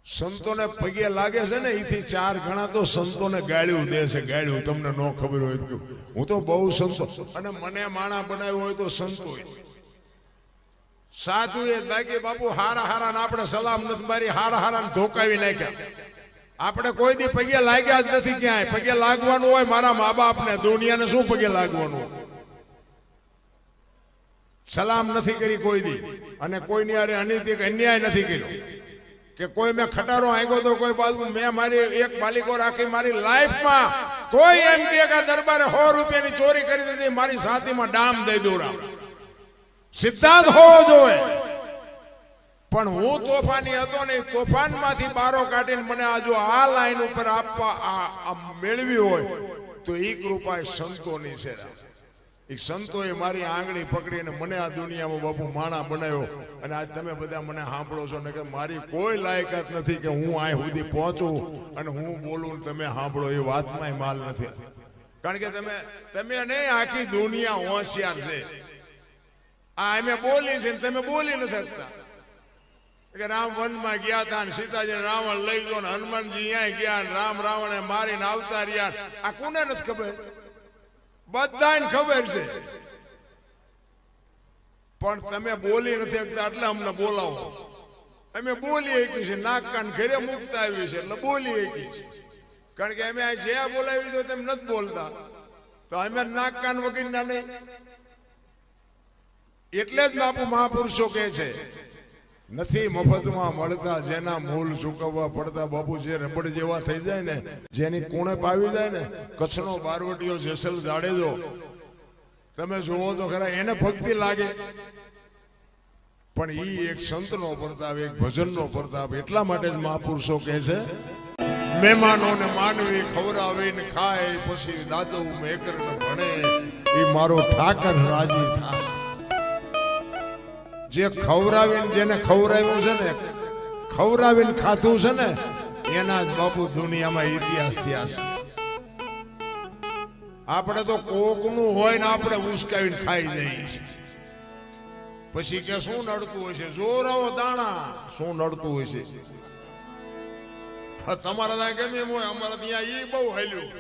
સંતોને પગે લાગે છે ને એથી ચાર ગણા તો સંતોને ગાળ્યું દે છે. ગાળ્યું તમને ન ખબર હોય તો. હું તો બહુ સંતો, અને મને માણા બનાવ્યો હોય તો સંતો સાધુ એ બાકી બાપુ હારા હારા ને આપણે સલામ નથી મારી, હારા હારા ને ધોકાવી નાખ્યા. આપણે કોઈ દી પગે લાગ્યા જ નથી ક્યાંય. પગે લાગવાનું હોય મારા મા બાપ ને, દુનિયાને શું પગે લાગવાનું? સલામ નથી કરી કોઈ દી, અને કોઈની આરે અનૈતિક અન્યાય નથી કર્યો. કે કોઈ મેં ખટારો આગ્યો તો કોઈ બાજુ મેં મારી એક બાલિકો રાખી મારી લાઈફમાં કોઈ એમ કે દરબારે 100 રૂપિયાની ચોરી કરી દીધી, મારી સાતીમાં ડામ દઈ દઉં. સિદ્ધાંત હોવો જોઈએ. પણ હું તોફાની હતો ને, તોફાન માંથી બારો કાઢીને મને આ જો આ લાઈન ઉપર આપવા મેળવી હોય તો એ કૃપા સંતોની છે. એ સંતોએ મારી આંગળી પકડીને મને આ દુનિયામાં બાપુ માણા બનાવ્યો. અને આજ તમે બધા મને સાંભળો છો ને કે મારી કોઈ લાયકાત નથી કે હું આ સુધી પહોંચું અને હું બોલું તમે સાંભળો. એ વાતમાં માલ નથી. કારણ કે તમે નહીં, આખી દુનિયા હોશિયાર છે. આ અમે બોલી છે તમે બોલી નથી શકતા. કે રામ વનમાં ગયા હતા ને સીતાજી રાવણ લઈ ગયો ને હનુમાનજી અહીંયા ગયા ને રામ રાવણે મારીને આવતા રહ્યા. આ કોને નથી ખબર? બધાને ખબર છે, પણ તમે બોલી નથી શકતા એટલે અમને બોલાવો. અમે બોલી શકી છે, નાક કાન ઘરે મૂકતા આવી છે એટલે બોલી શકી છે. કારણ કે અમે જે બોલાવી તો તેમ નથી બોલતા, તો અમે નાક કાન વગરના નહીં. એટલે જ બાપુ મહાપુરુષો કહે છે નથી મફતમાં મળતા, જેના મૂલ ચૂકવવા પડતા. બાપુ જે રબડ જેવા થઈ જાય ને, જેની કુણપ આવી જાય ને, કચ્છનો બારવટીયો જેસલ જાડેજો તમે જોવો તો ખરા, એને ભક્તિ લાગે. પણ ઈ એક સંતનો પ્રતાપ, એક ભજનનો પ્રતાપ. એટલા માટે જ મહાપુરુષો કહે છે મહેમાનોને માનવી ખવડાવીને ખાય, પછી દાદુ મેકરને ભણે, એ મારો ઠાકર રાજી થાય. જે ખવડાવીને, જેને ખવડાવ્યું છે ને, ખવડાવીને ખાધું છે ને, એના જ બાપુ દુનિયામાં ઇતિહાસ થયા છે. આપણે તો કોકનું હોય ને આપણે ઉસકાવીને ખાઈ જઈએ છીએ. પછી કે શું નડતું હોય છે? જોરાવો દાણા શું નડતું હોય છે? તમારા ત્યાં કેમ એમ હોય? અમારા ત્યાં ઈ બહુ હાલ્યું.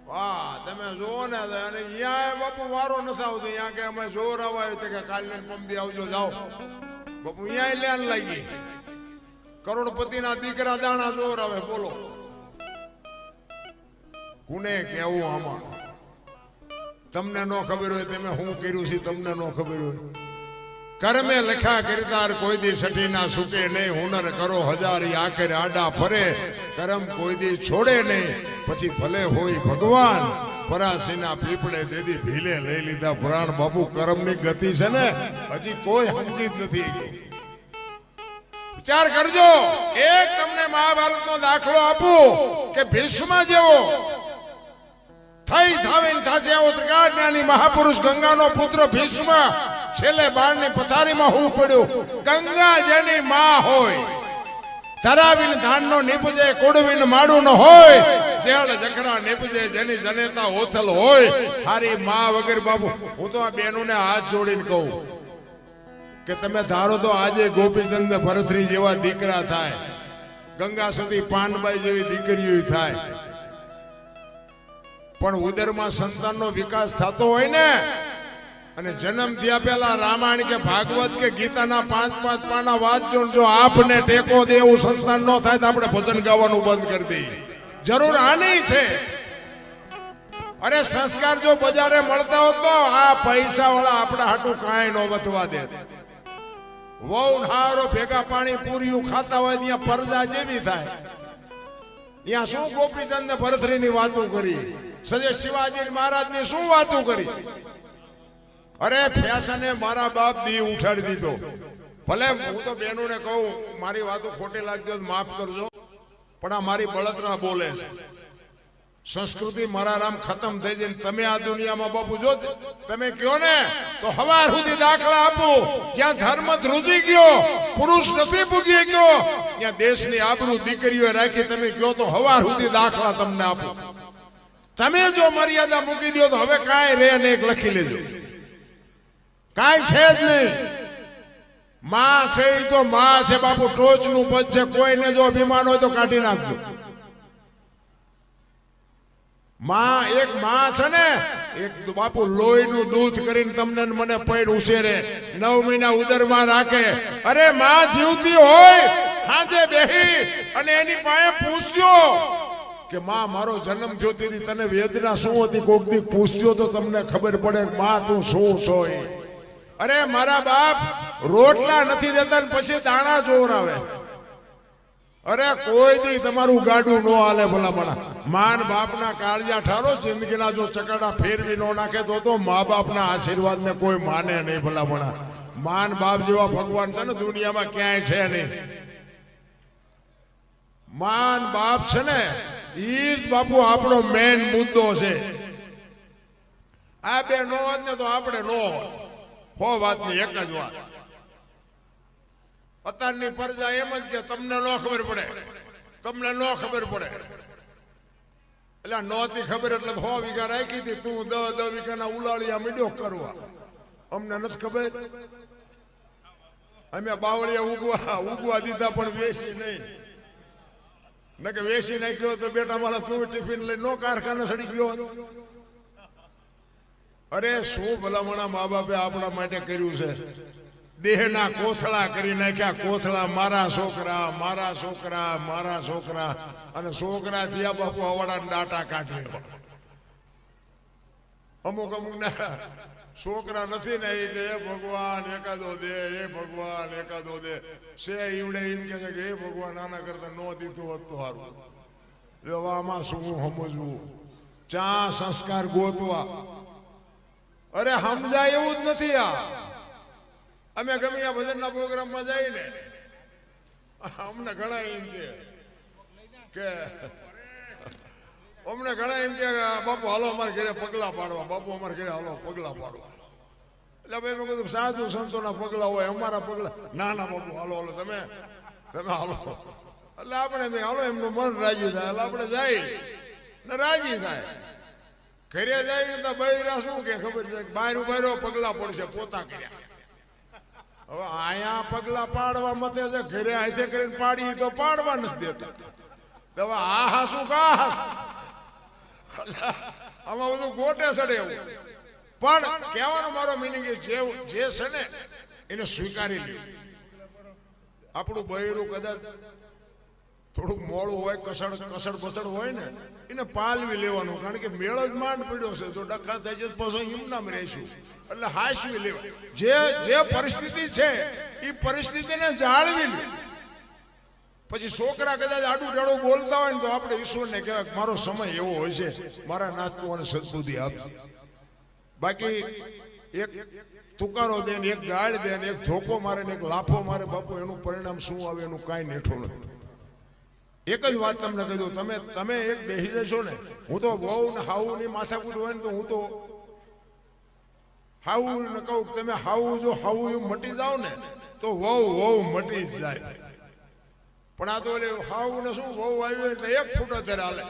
વાહ, તમે જોવો ને, અને અહીંયા બાપુ વારો નથી આવતો. અહીંયા કે અમે જોર આવે કે કાલને પમદી આવજો જાઓ. બાપુ અહીંયા લેન લાગી. કરોડપતિના દીકરા દાણા જોર આવે. બોલો, કોને કેવું આમાં? તમને ન ખબર હોય તમે શું કર્યું છે, તમને ન ખબર હોય. કર્મે લખ્યા કિરદાર કોઈ દી સઠી ના સુકે નહીં. હુનર કરો હજારી આખરે આડા ફરે. કરમ કોઈ દી છોડે નહીં. પછી ભલે હોય ભગવાન. પરાસીના પીપળે દેદી ભીલે લઈ લીધા પુરાણ. બાપુ કરમની ગતિ છે ને હજી કોઈ સમજી જ નથી. વિચાર કરજો. એક તમને મહાભારતનો દાખલો આપું કે ભીષ્મ જેવો થઈ ધાવીને થાશે આવો ત્રિકાળજ્ઞાની મહાપુરુષ ગંગાનો પુત્ર ભીષ્મ છેલ્લે બાળની પથારીમાં હું પડ્યું. ગંગા જેની માં હોય, તરાવીને ધાનનો નીપજે, કુડવીને માડું ન હોય, જેળ જખરા નીપજે, જેની જનેતા ઓથલ હોય. હારી માં વગર બાપુ, હું તો આ બેનોને હાથ જોડીને કહું કે તમે ધારો તો આજે ગોપીચંદ ભરતરી જેવા દીકરા થાય, ગંગા સતી પાનબાઈ જેવી દીકરીઓ થાય, પણ ઉદરમાં સંતાનનો વિકાસ થતો હોય ને, અને જન્મ થયા પહેલા રામાયણ કે ભાગવત કે ગીતાના 5-5 પાના વાંચજો. જો આપને ટેકો દે એવું સંતાન ન થાય તો આપણે ભજન ગાવાનું બંધ કરી દઈએ. જરૂર આની છે. અરે સંસ્કાર જો બજારે મળતા હોત તો આ પૈસા વાળા આપણા હાટું કાંઈ ન વધવા દે. વહુ હારો ભેગા પાણી પૂરીયું ખાતા હોય ત્યાં પરજા જેવી થાય. ત્યાં શું ગોપીચંદ ભરતરી ની વાતો કરી, સજે શિવાજી મહારાજ ની શું વાતો કરી. અરે ફેશને મારા બાપ દી ઉઠાડી દીધો. ભલે હું તો બહેનોને કહું મારી વાતો ખોટી લાગજો માફ કરજો, પણ આ મારી બળતરા બોલે છે. સંસ્કૃતિ મારા રામ ખતમ થઈ જાય. તમે આ દુનિયામાં બાપુ જો તમે કયો ને તો હવાર સુધી દાખલા આપું. જ્યાં ધર્મ ધ્રુજી ગયો, પુરુષ નથી પૂગી ગયો, ત્યાં દેશની આબરૂ દીકરીઓ રાખી તમે કયો તો હવાર સુધી દાખલા તમને આપું. તમે જો મર્યાદા મૂકી દો તો હવે કાંઈ રે ને એક લખી લેજો. કાંઈ છે જ નહીં. માં છે એ તો માં છે બાપુ, ટોચનું પદ છે. કોઈને જો અભિમાન હોય તો કાઢી નાખજો. માં એક માં છે ને, એક બાપુ લોહીનું દૂધ કરીને તમને મને પૈડ ઉછેરે, 9 મહિના ઉદરમાં રાખે. અરે માં જીવતી હોય હાજે બેહી અને એની પાસે પૂછ્યો કે માં મારો જન્મ થયો તેથી તને વેદના શું હતી, કોક દી પૂછજો તો તમને ખબર પડે માં તું શું છો. અરે મારા બાપ રોટલા નથી દેતા ને પછી દાણા જોરાવે. અરે કોઈ દી તમારું ગાડું ન હાલે ભલામણા. માન બાપના કાળિયા ઠારો જિંદગીના જો ચકડા ફેરવી ન નાખે તો મા બાપના આશીર્વાદ ને કોઈ માને નહીં ભલામણા. માન બાપ જેવા ભગવાન છે ને દુનિયામાં ક્યાંય છે નહીં. માન બાપ છે ને ઈ જ બાપુ આપણો મેન મુદ્દો છે. આ બે નો હોત ને તો આપણે નો હોત. હો વાતની એક જ વાત. અત્યારની પ્રજા એમ જ કે તમને ન ખબર પડે, તમને ન ખબર પડે. એટલે નહોતી ખબર એટલે 100 વીઘા રાખી હતી, તું 10 વીઘાના ઉલાળિયા મીડ્યો કરવા. અમને નથી ખબર. અમે બાવળિયા ઉગવા દીધા પણ વેચી નહીં. ન કે વેચી નાખ્યો તો બેટા મારા તું ટિફિન લઈ નો કારખાને સડી ગયો. અરે શું ભલામણા મા બાપે આપણા માટે કર્યું છે. દેહના કોથળા કરી નાખ્યા. કોથળા મારા છોકરા, મારા છોકરા, મારા છોકરા. અને છોકરા થયા બાપુ અવાડા ડાટા કાઢ્યો. અમુક ના છોકરા નથી ને એ કે હે ભગવાન એકાદો દે, હે ભગવાન એકાદો દે. સે ઈવડે એમ કે છે કે હે ભગવાન આના કરતા નો દીધું હોત તો સારું. હવે આમાં શું સમજવું? ચા સંસ્કાર ગોતવા. અરે સમજાય એવું જ નથી. આ અમે ગમે આ ભજનના પ્રોગ્રામમાં જઈને અમને ઘણા એમ કે અમને ઘણા એમ કે બાપુ હાલો અમારે ઘરે પગલા પાડવા, બાપુ અમારે ઘરે હાલો પગલા પાડવા. એટલે ભાઈ મેં કીધું સાધુ સંતોના પગલા હોય, અમારા પગલા ના ના બાપુ હાલો હાલો તમે હાલો. એટલે આપણે હાલો એમનું મન રાજી થાય એટલે આપણે જાય ને રાજી થાય. ઘરે જાય તો બૈરા શું કે ખબર છે, બહાર ઉભા પગલા પડશે પોતા કર્યા. હવે અહીંયા પગલા પાડવા મતે છે, ઘરે હાથે કરીને પાડી તો પાડવા નથી દેતા. હવે આ હાસું કા આમાં બધું ગોટે ચડે એવું. પણ કહેવાનો મારો મિનિંગ જે છે ને એને સ્વીકારી લે. આપણું બૈરું કદાચ થોડુંક મોડું હોય, કસડ બસડ હોય ને એને પાલવી લેવાનું, કારણ કે મેળ જ માંડ પડ્યો છે. જો ડખા થાય છે પછી એમનામ રહીશું, એટલે હાસવી લેવા. જે પરિસ્થિતિ છે એ પરિસ્થિતિને જાળવી લે. પછી છોકરા કદાચ આડું ટાળું બોલતા હોય ને તો આપણે ઈશ્વરને કહેવાય મારો સમય એવો હોય છે, મારા નાથનું અને સદબુદ્ધિ આપ. બાકી એક તુકારો દે ને એક ગાળ દે ને એક ધોકો મારે ને એક લાફો મારે, બાપુ એનું પરિણામ શું આવે એનું કાંઈ નેઠું નથી. એક જ વાત તમને કહી દઉં, તમે એક બેસી જશો ને, હું તો વહુ ને હાવું ની માથાકૂટ હોય ને તો હું તો હાવું ને કહું, તમે હાવું જો હાવું એવું મટી જાવ ને તો વહુ મટી જ જાય. પણ આ તો હાવું ને શું વહુ આવી એટલે એક ફૂટો ધરે હાલે,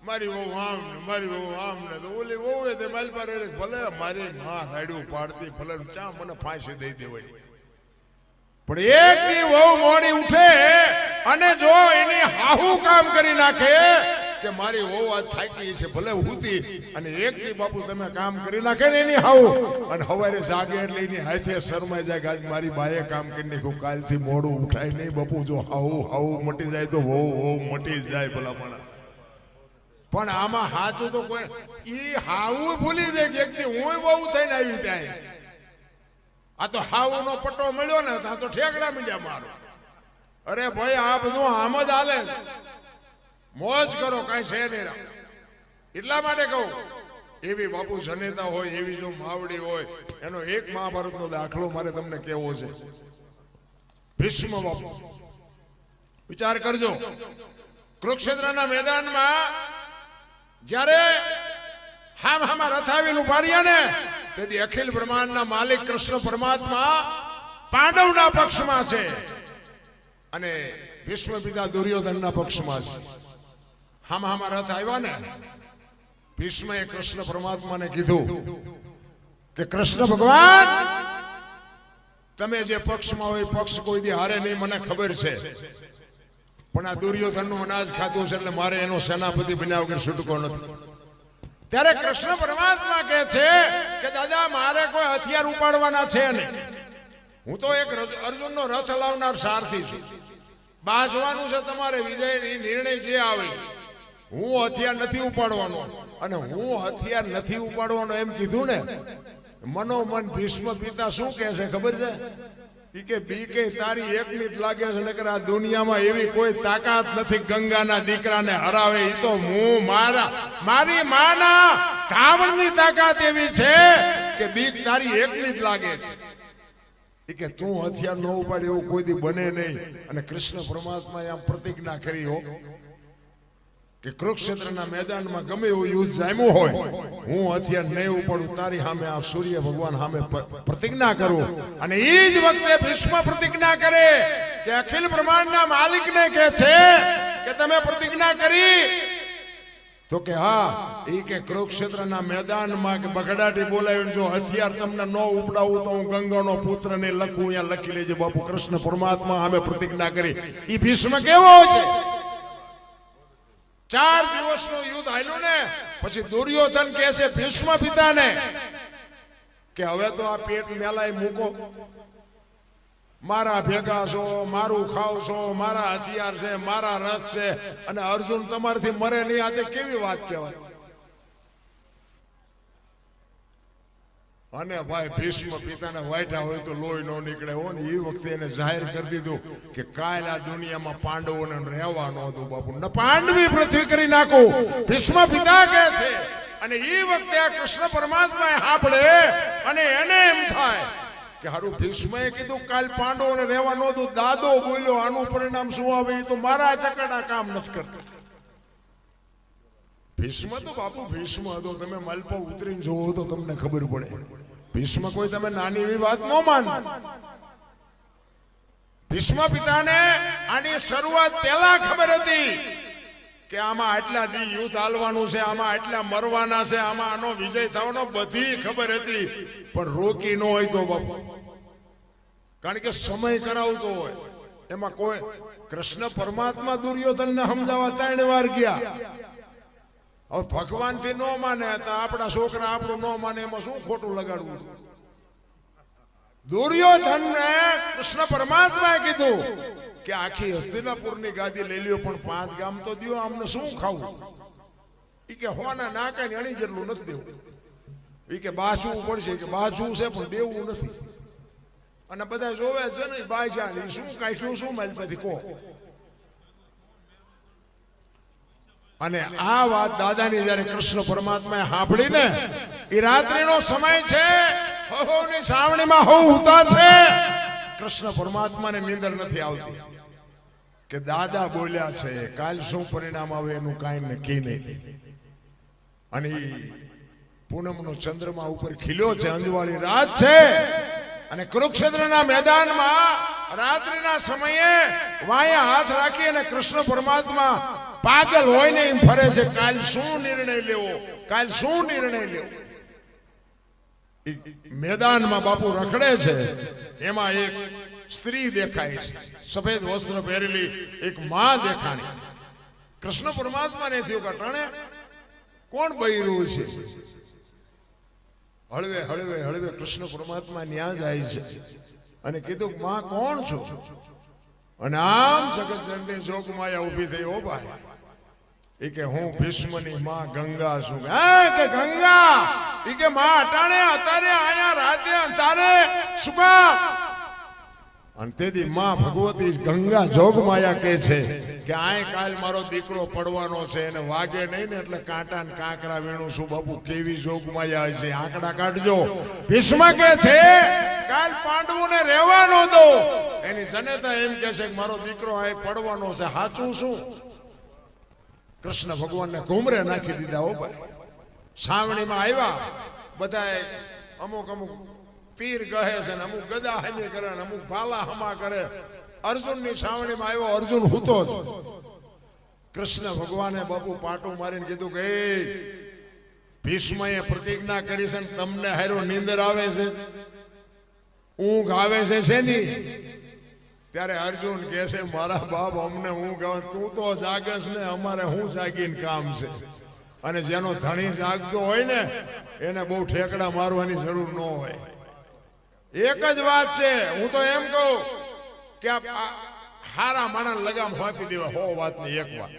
મારી વહુ આમ ને મારી વહુ આમ ને, તો ઓલી વહુ એ તે મારી પાસે ભલે મારી માં રાડ્યું પાડતી, ભલે ચા મને ફાંસી દઈ દેવાય, પણ એક દી વહુ મોડી ઉઠે અને જો એની હાહુ કામ કરી નાખે કે મારી વહુ આજ થાકી છે ભલે હુતી, અને એક દી બાપુ તમે કામ કરી નાખે ને એની હાહુ, અને હવારે જાગે એટલે એની હાથે શરમાઈ જાય કે આજ મારી બાએ કામ કરી નાખ્યું, કાલથી મોડું ઉઠાય નહીં. બાપુ જો હાહુ મટી જાય તો વહુ મટી જાય ભલા માણસ. પણ આમાં સાચું તો કોઈ ઈ હાવું ભૂલી જાય કે એક દી હું વહુ થઈને આવી ત્યાં. આ તો હાવુનો પટ્ટો મળ્યો ને ત્યાં તો ઠેકડા મીડ્યા મારો. અરે ભાઈ આ બધું આમ જ હાલે, મોજ કરો, કઈ છે નહીં. એટલા માટે કહું, એવી બાપુ જનેતા હોય, એવી જો માવડી હોય, એનો એક મહાભારતનો દાખલો મારે તમને કેવો છે. ભીષ્મ બાપુ વિચાર કરજો, કુરુક્ષેત્રના મેદાનમાં જ્યારે હામાં રથાવીને ઉભા રહ્યા ને, તેથી અખિલ બ્રહ્માંડના માલિક કૃષ્ણ પરમાત્મા પાંડવના પક્ષમાં છે અને ભીષ્મ પિતા દુર્યોધનના પક્ષમાં છે. હામાં રથ આવ્યા ને, ભીષ્મએ કૃષ્ણ પરમાત્માને કીધું કે કૃષ્ણ ભગવાન, તમે જે પક્ષમાં હોય પક્ષ કોઈ દી હારે નહીં, મને ખબર છે, પણ આ દુર્યોધનનું અનાજ ખાતું છે એટલે મારે એનો સેનાપતિ બન્યા વગર છૂટકો નથી. ત્યારે કૃષ્ણ પરમાત્મા કહે છે કે દાદા મારે કોઈ હથિયાર ઉપાડવાના છે નહીં, હું તો એક અર્જુનનો રથ લાવનાર સારથી છું, બાજવાનું છે તમારે વિજયની નિર્ણય જે આવે, હું હથિયાર નથી ઉપાડવાનો. અને હું હથિયાર નથી ઉપાડવાનો એમ કીધું ને, મનોમન ભીષ્મ પિતા શું કહે છે ખબર છે? કે બીકે તારી એકની જ લાગે છે, નકર આ દુનિયામાં એવી કોઈ તાકાત નથી ગંગાના દીકરાને હરાવે. એ તો હું મારી માના કાવણની તાકાત એવી છે કે બીક તારી એકની જ લાગે છે. કે તું હથિયાર ન ઉપાડે એવું કોઈ દી બને નહીં. અને કૃષ્ણ પરમાત્માએ આમ પ્રતિજ્ઞા કરી હો કે કુરુક્ષેત્રના મેદાનમાં ગમે એવું યુદ્ધ જામ્યું હોય, હું હથિયાર નહીં ઉપાડું, તારી સામે આ સૂર્ય ભગવાન સામે પ્રતિજ્ઞા કરું. અને એ જ વખતે ભીષ્મ પ્રતિજ્ઞા કરે કે અખિલ બ્રહ્માંડના માલિકને કહે છે કે તમે પ્રતિજ્ઞા કરી? તો કે હા. એ કે કુરુક્ષેત્રના મેદાનમાં કે બગડાટી બોલાવીને જો હથિયાર તમને ન ઉપડાવું તો હું ગંગાનો પુત્ર ને લખું, અહીંયા લખી લેજે બાપુ. કૃષ્ણ પરમાત્મા સામે પ્રતિજ્ઞા કરી. એ ભીષ્મ કેવો છે? 4 દિવસનું યુદ્ધ હાલ્યું ને પછી દુર્યોધન કહે છે ભીષ્મ પિતાને કે હવે તો આ પેટ મેલાય મૂકો, મારા ભેગા છો, મારું ખાવ છો, મારા હથિયાર છે, મારા રસ છે, અને અર્જુન તમારથી મરે નહીં. આજે કેવી વાત કહેવાય? અને ભાઈ ભીષ્મ પિતાને વાઈટા હોય તો લોહી ન નીકળે હો ને. એ વખતે એને જાહેર કરી દીધું કે કાલ આ દુનિયામાં પાંડવોને રહેવા ન હતું બાપુ, ન પાંડવી પૃથ્વી કરી નાખું, ભીષ્મ પિતા કહે છે. અને એ વખતે આ કૃષ્ણ પરમાત્મા સાંભળે અને એને એમ થાય કે હારું ભીષ્મએ કીધું કાલ પાંડવોને રહેવા ન હતું, દાદો બોલ્યો, આનું પરિણામ શું આવે? એ તો મારા ચકડા કામ નથી કરતા. ભીષ્મ તો બાપુ ભીષ્મ હતો, તમે માલપા ઉતરીને જોવો તો તમને ખબર પડે. ભીષ્મ કોઈ તમે નાની એવી વાત ન માન. ભીષ્મ પિતાને આની શરૂઆત પહેલા ખબર હતી કે આમાં આટલા દી યુદ્ધ હાલવાનું છે, આમાં આટલા મરવાના છે, આમાં આનો વિજય થવાનો બધી ખબર હતી, પણ રોકી ન હોય તો બાપુ, કારણ કે સમય કરાવતો હોય. એમાં કોઈ કૃષ્ણ પરમાત્મા દુર્યોધનને સમજાવવા 3 વાર ગયા. હવે ભગવાન થી ન માને તો આપણા છોકરા આપણું ન માને, એમાં શું ખોટું લગાડવું? દુર્યોધન ને કૃષ્ણ પરમાત્માએ કીધું કે આખી હસ્તિનાપુરની ગાદી લઈ લ્યો પણ 5 ગામ તો દ્યો, આમને શું ખાવું? ઈ કે હોના નાકા ને અણી જેટલું નથી દેવું. ઈ કે બાસવું પડશે, કે બાસવું છે પણ દેવું નથી. અને બધા જોવે છે ને બાજા ને શું કાઢ્યું શું મારી પાસેથી કહો. અને આ વાત દાદાની જયારે કૃષ્ણ પરમાત્માએ સાંભળીને, એ રાત્રિનો સમય છે, હહોની સાવણીમાં હો ઉતા છે, કૃષ્ણ પરમાત્માને નીંદર નથી આવતી કે દાદા બોલ્યા છે, કાલ શું પરિણામ આવે એનું કાંઈ નક્કી નહીં. અને પૂનમનો ચંદ્રમા ઉપર ખીલ્યો છે, અંજવાળી રાત છે, અને કુરુક્ષેત્રના મેદાનમાં રાત્રિના સમયે વાયા હાથ રાખી અને કૃષ્ણ પરમાત્મા પાગલ હોય ને એમ ફરે છે, કાલ શું નિર્ણય લેવો, કાલ શું નિર્ણય લેવો. મેદાનમાં બાપુ રખડે છે, એમાં એક સ્ત્રી દેખાય છે, સફેદ વસ્ત્ર પહેરેલી એક માં દેખાણી. કૃષ્ણ પરમાત્માને થયું કે ટાણે કોણ બૈરું છે. હળવે હળવે હળવે કૃષ્ણ પરમાત્મા ન્યા જાય છે અને કીધું માં કોણ છો? અને આમ જગત જનની જોગમાયા ઊભી થઈ. ઓ ભાઈ, એ કે હું ભીષ્મની માં ગંગા છું. કે ગંગા? એ કે માં અટાણે અતારે આયા રાતે અંતારે સુકા. અને તેથી માં ભગવતી ગંગા જોગમાયા કે છે કે આય કાલ મારો દીકરો પડવાનો છે, એને વાગે નહીં ને એટલે કાંટા ને કાંકરા વેણું છું. બાપુ કેવી જોગમાયા છે, આંકડા કાઢજો. ભીષ્મ કે છે કાલ પાંડવોને રહેવાનો દો. એની જનેતા એમ કે છે કે મારો દીકરો આય પડવાનો છે. સાચું શું? કૃષ્ણ ભગવાનને ઘુમરે નાખી દીધા. હો ભાઈ, સાવણીમાં આવ્યા બધા, અમુક અમુક તીર કહે છે ને અમુક ગદા હમી કરે ને અમુક ભાલા હમા કરે. અર્જુનની સાવણીમાં આવ્યો, અર્જુન હૂતો જ. કૃષ્ણ ભગવાને બાપુ પાટું મારીને કીધું કે ભીષ્મએ પ્રતિજ્ઞા કરી છે, તમને હારો નીંદર આવે છે, ઊંઘ આવે છે શેની? ત્યારે અર્જુન કહે છે મારા બાપ અમને ઊંઘ આવે, તું તો જાગેશ ને, અમારે હું જાગીને કામ છે. અને જેનો ધણી જાગતો હોય ને એને બહુ ઠેકડા મારવાની જરૂર ન હોય. એક જ વાત છે, હું તો એમ કહું કે હારા માણસ લગામ આપી દેવા. 100 વાતની એક વાત,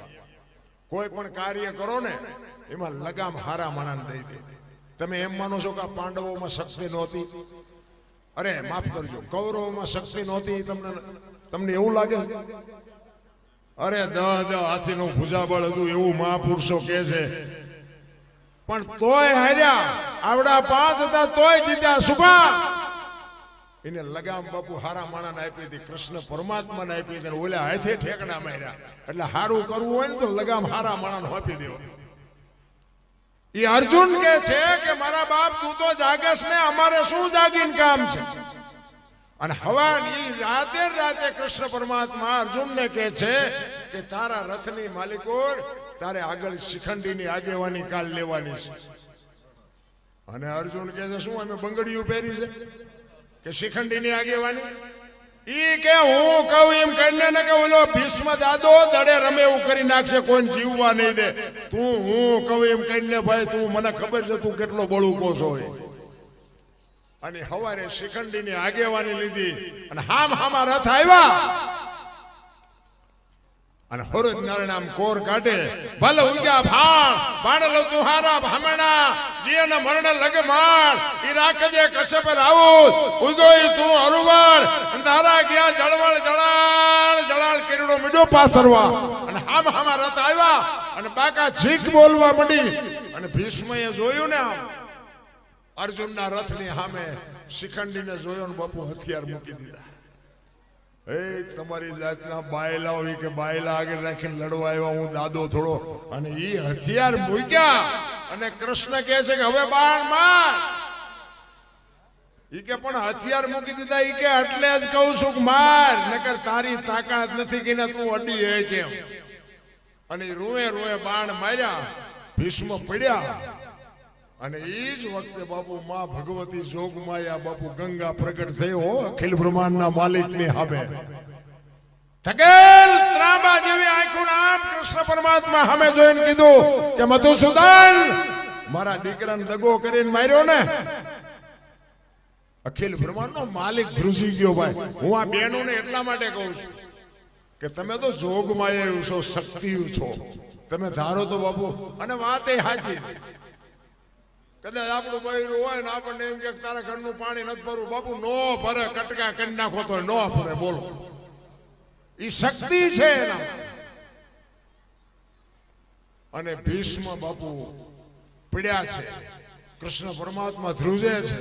કોઈ પણ કાર્ય કરો ને એમાં લગામ હારા માણસ દઈ દે. તમે એમ માનો છો કે આ પાંડવોમાં શક્તિ નહોતી? અરે માફ કરજો, કૌરવોમાં શક્તિ નહોતી? તમને એવું લાગે? અરે 10 હાથીનું ભુજાબળ હતું એવું મહાપુરુષો કે છે, પણ તોય હાર્યા. આવડા 5 હતા તોય જીત્યા. સુખા એને લગામ બાપુ હારા માણાને આપી હતી, કૃષ્ણ પરમાત્માને આપી હતી. ઓલા હાથે ઠેકડા માર્યા. એટલે હારું કરવું હોય ને તો લગામ હારા માણાને આપી દેવો. એ અર્જુન કે છે કે મારા બાપ તું તો જાગેશ ને, અમારે શું જાગીને કામ છે? અને હવાની રાતે રાતે કૃષ્ણ પરમાત્મા અર્જુનને કહે છે કે તારા રથની માલિકો તારે આગળ શિખંડીની આગેવાની કાલ લેવાની છે. અને અર્જુન કહે છે શું અમે બંગડીયું પહેરી છે કે શિખંડીની આગેવાની? ઈ કે હું કહું એમ કરીને ને કે ઓલો ભીષ્મ દાદો દડે રમે એવું કરી નાખશે, કોઈ જીવવા નહીં દે. તું હું કહું એમ કરીને ભાઈ, તું મને ખબર છે તું કેટલો બળુકો છો. અને હવારે શિખંડીની આગેવાની લીધી અને હામા રથ આવ્યા. અને હરોજ નારાયણ કોર કાઢે, ભલે ઉગ્યા ભાણ બાણલો તુહારા ભામણા જીન મરણ લગે માણ. ઈ રાખજે કશ્યપ રાઉત ઉગોઈ તું હરુવળ. તારા ગયા જળવળ જળાળ જળાળ કેરડો મીડો પાથરવા. અને હામા રથ આવ્યા અને બાકા છીક બોલવા માંડી. અને ભીષ્મએ જોયું ને આમ અર્જુનના રથની સામે શિખંડીને જોયો ને બાપુ હથિયાર મૂકી દીધા. એ તમારી જાતના બાયલા હોય કે બાયલા આગળ રાખીને લડવા આવ્યા, હું દાદો થોડો. અને ઈ હથિયાર મૂક્યા અને કૃષ્ણ કહે છે કે હવે બાણ માર. ઈ કે પણ હથિયાર મૂકી દીધા. ઈ કે એટલે જ કહું છું કે માર, નકર તારી તાકાત નથી કે તું અડી હે કેમ. અને રોએ રોએ બાણ માર્યા. ભીષ્મ પડ્યા. અને એ જ વખતે બાપુ માં ભગવતી જોગમાયા બાપુ ગંગા પ્રગટ થયો અખિલ બ્રહ્માંડના માલિકની સામે. થકેલ ત્રાંબા જેવી આંખોનું નામ કૃષ્ણ પરમાત્મા સામે જોઈને કીધું કે મધુસૂદન, મારા દીકરાને દગો કરીને માર્યો ને. અખિલ બ્રહ્માંડનો માલિક ધ્રુજી ગયો ભાઈ. હું આ બહેનોને એટલા માટે કહું છું કે તમે તો જોગમાં આવ્યું છો, શક્તિ છો, તમે ધારો તો બાપુ. અને વાત એ સાચી. કદાચ આપણું બૈરું હોય ને આપણને એમ કે તારા ઘરનું પાણી નથી ભરવું, બાપુ નો ભરે, કટકા કરી નાખો તો નો ભરે. બોલો, એ શક્તિ છે એના. અને ભીષ્મ બાપુ પીડ્યા છે, કૃષ્ણ પરમાત્મા ધ્રુજે છે.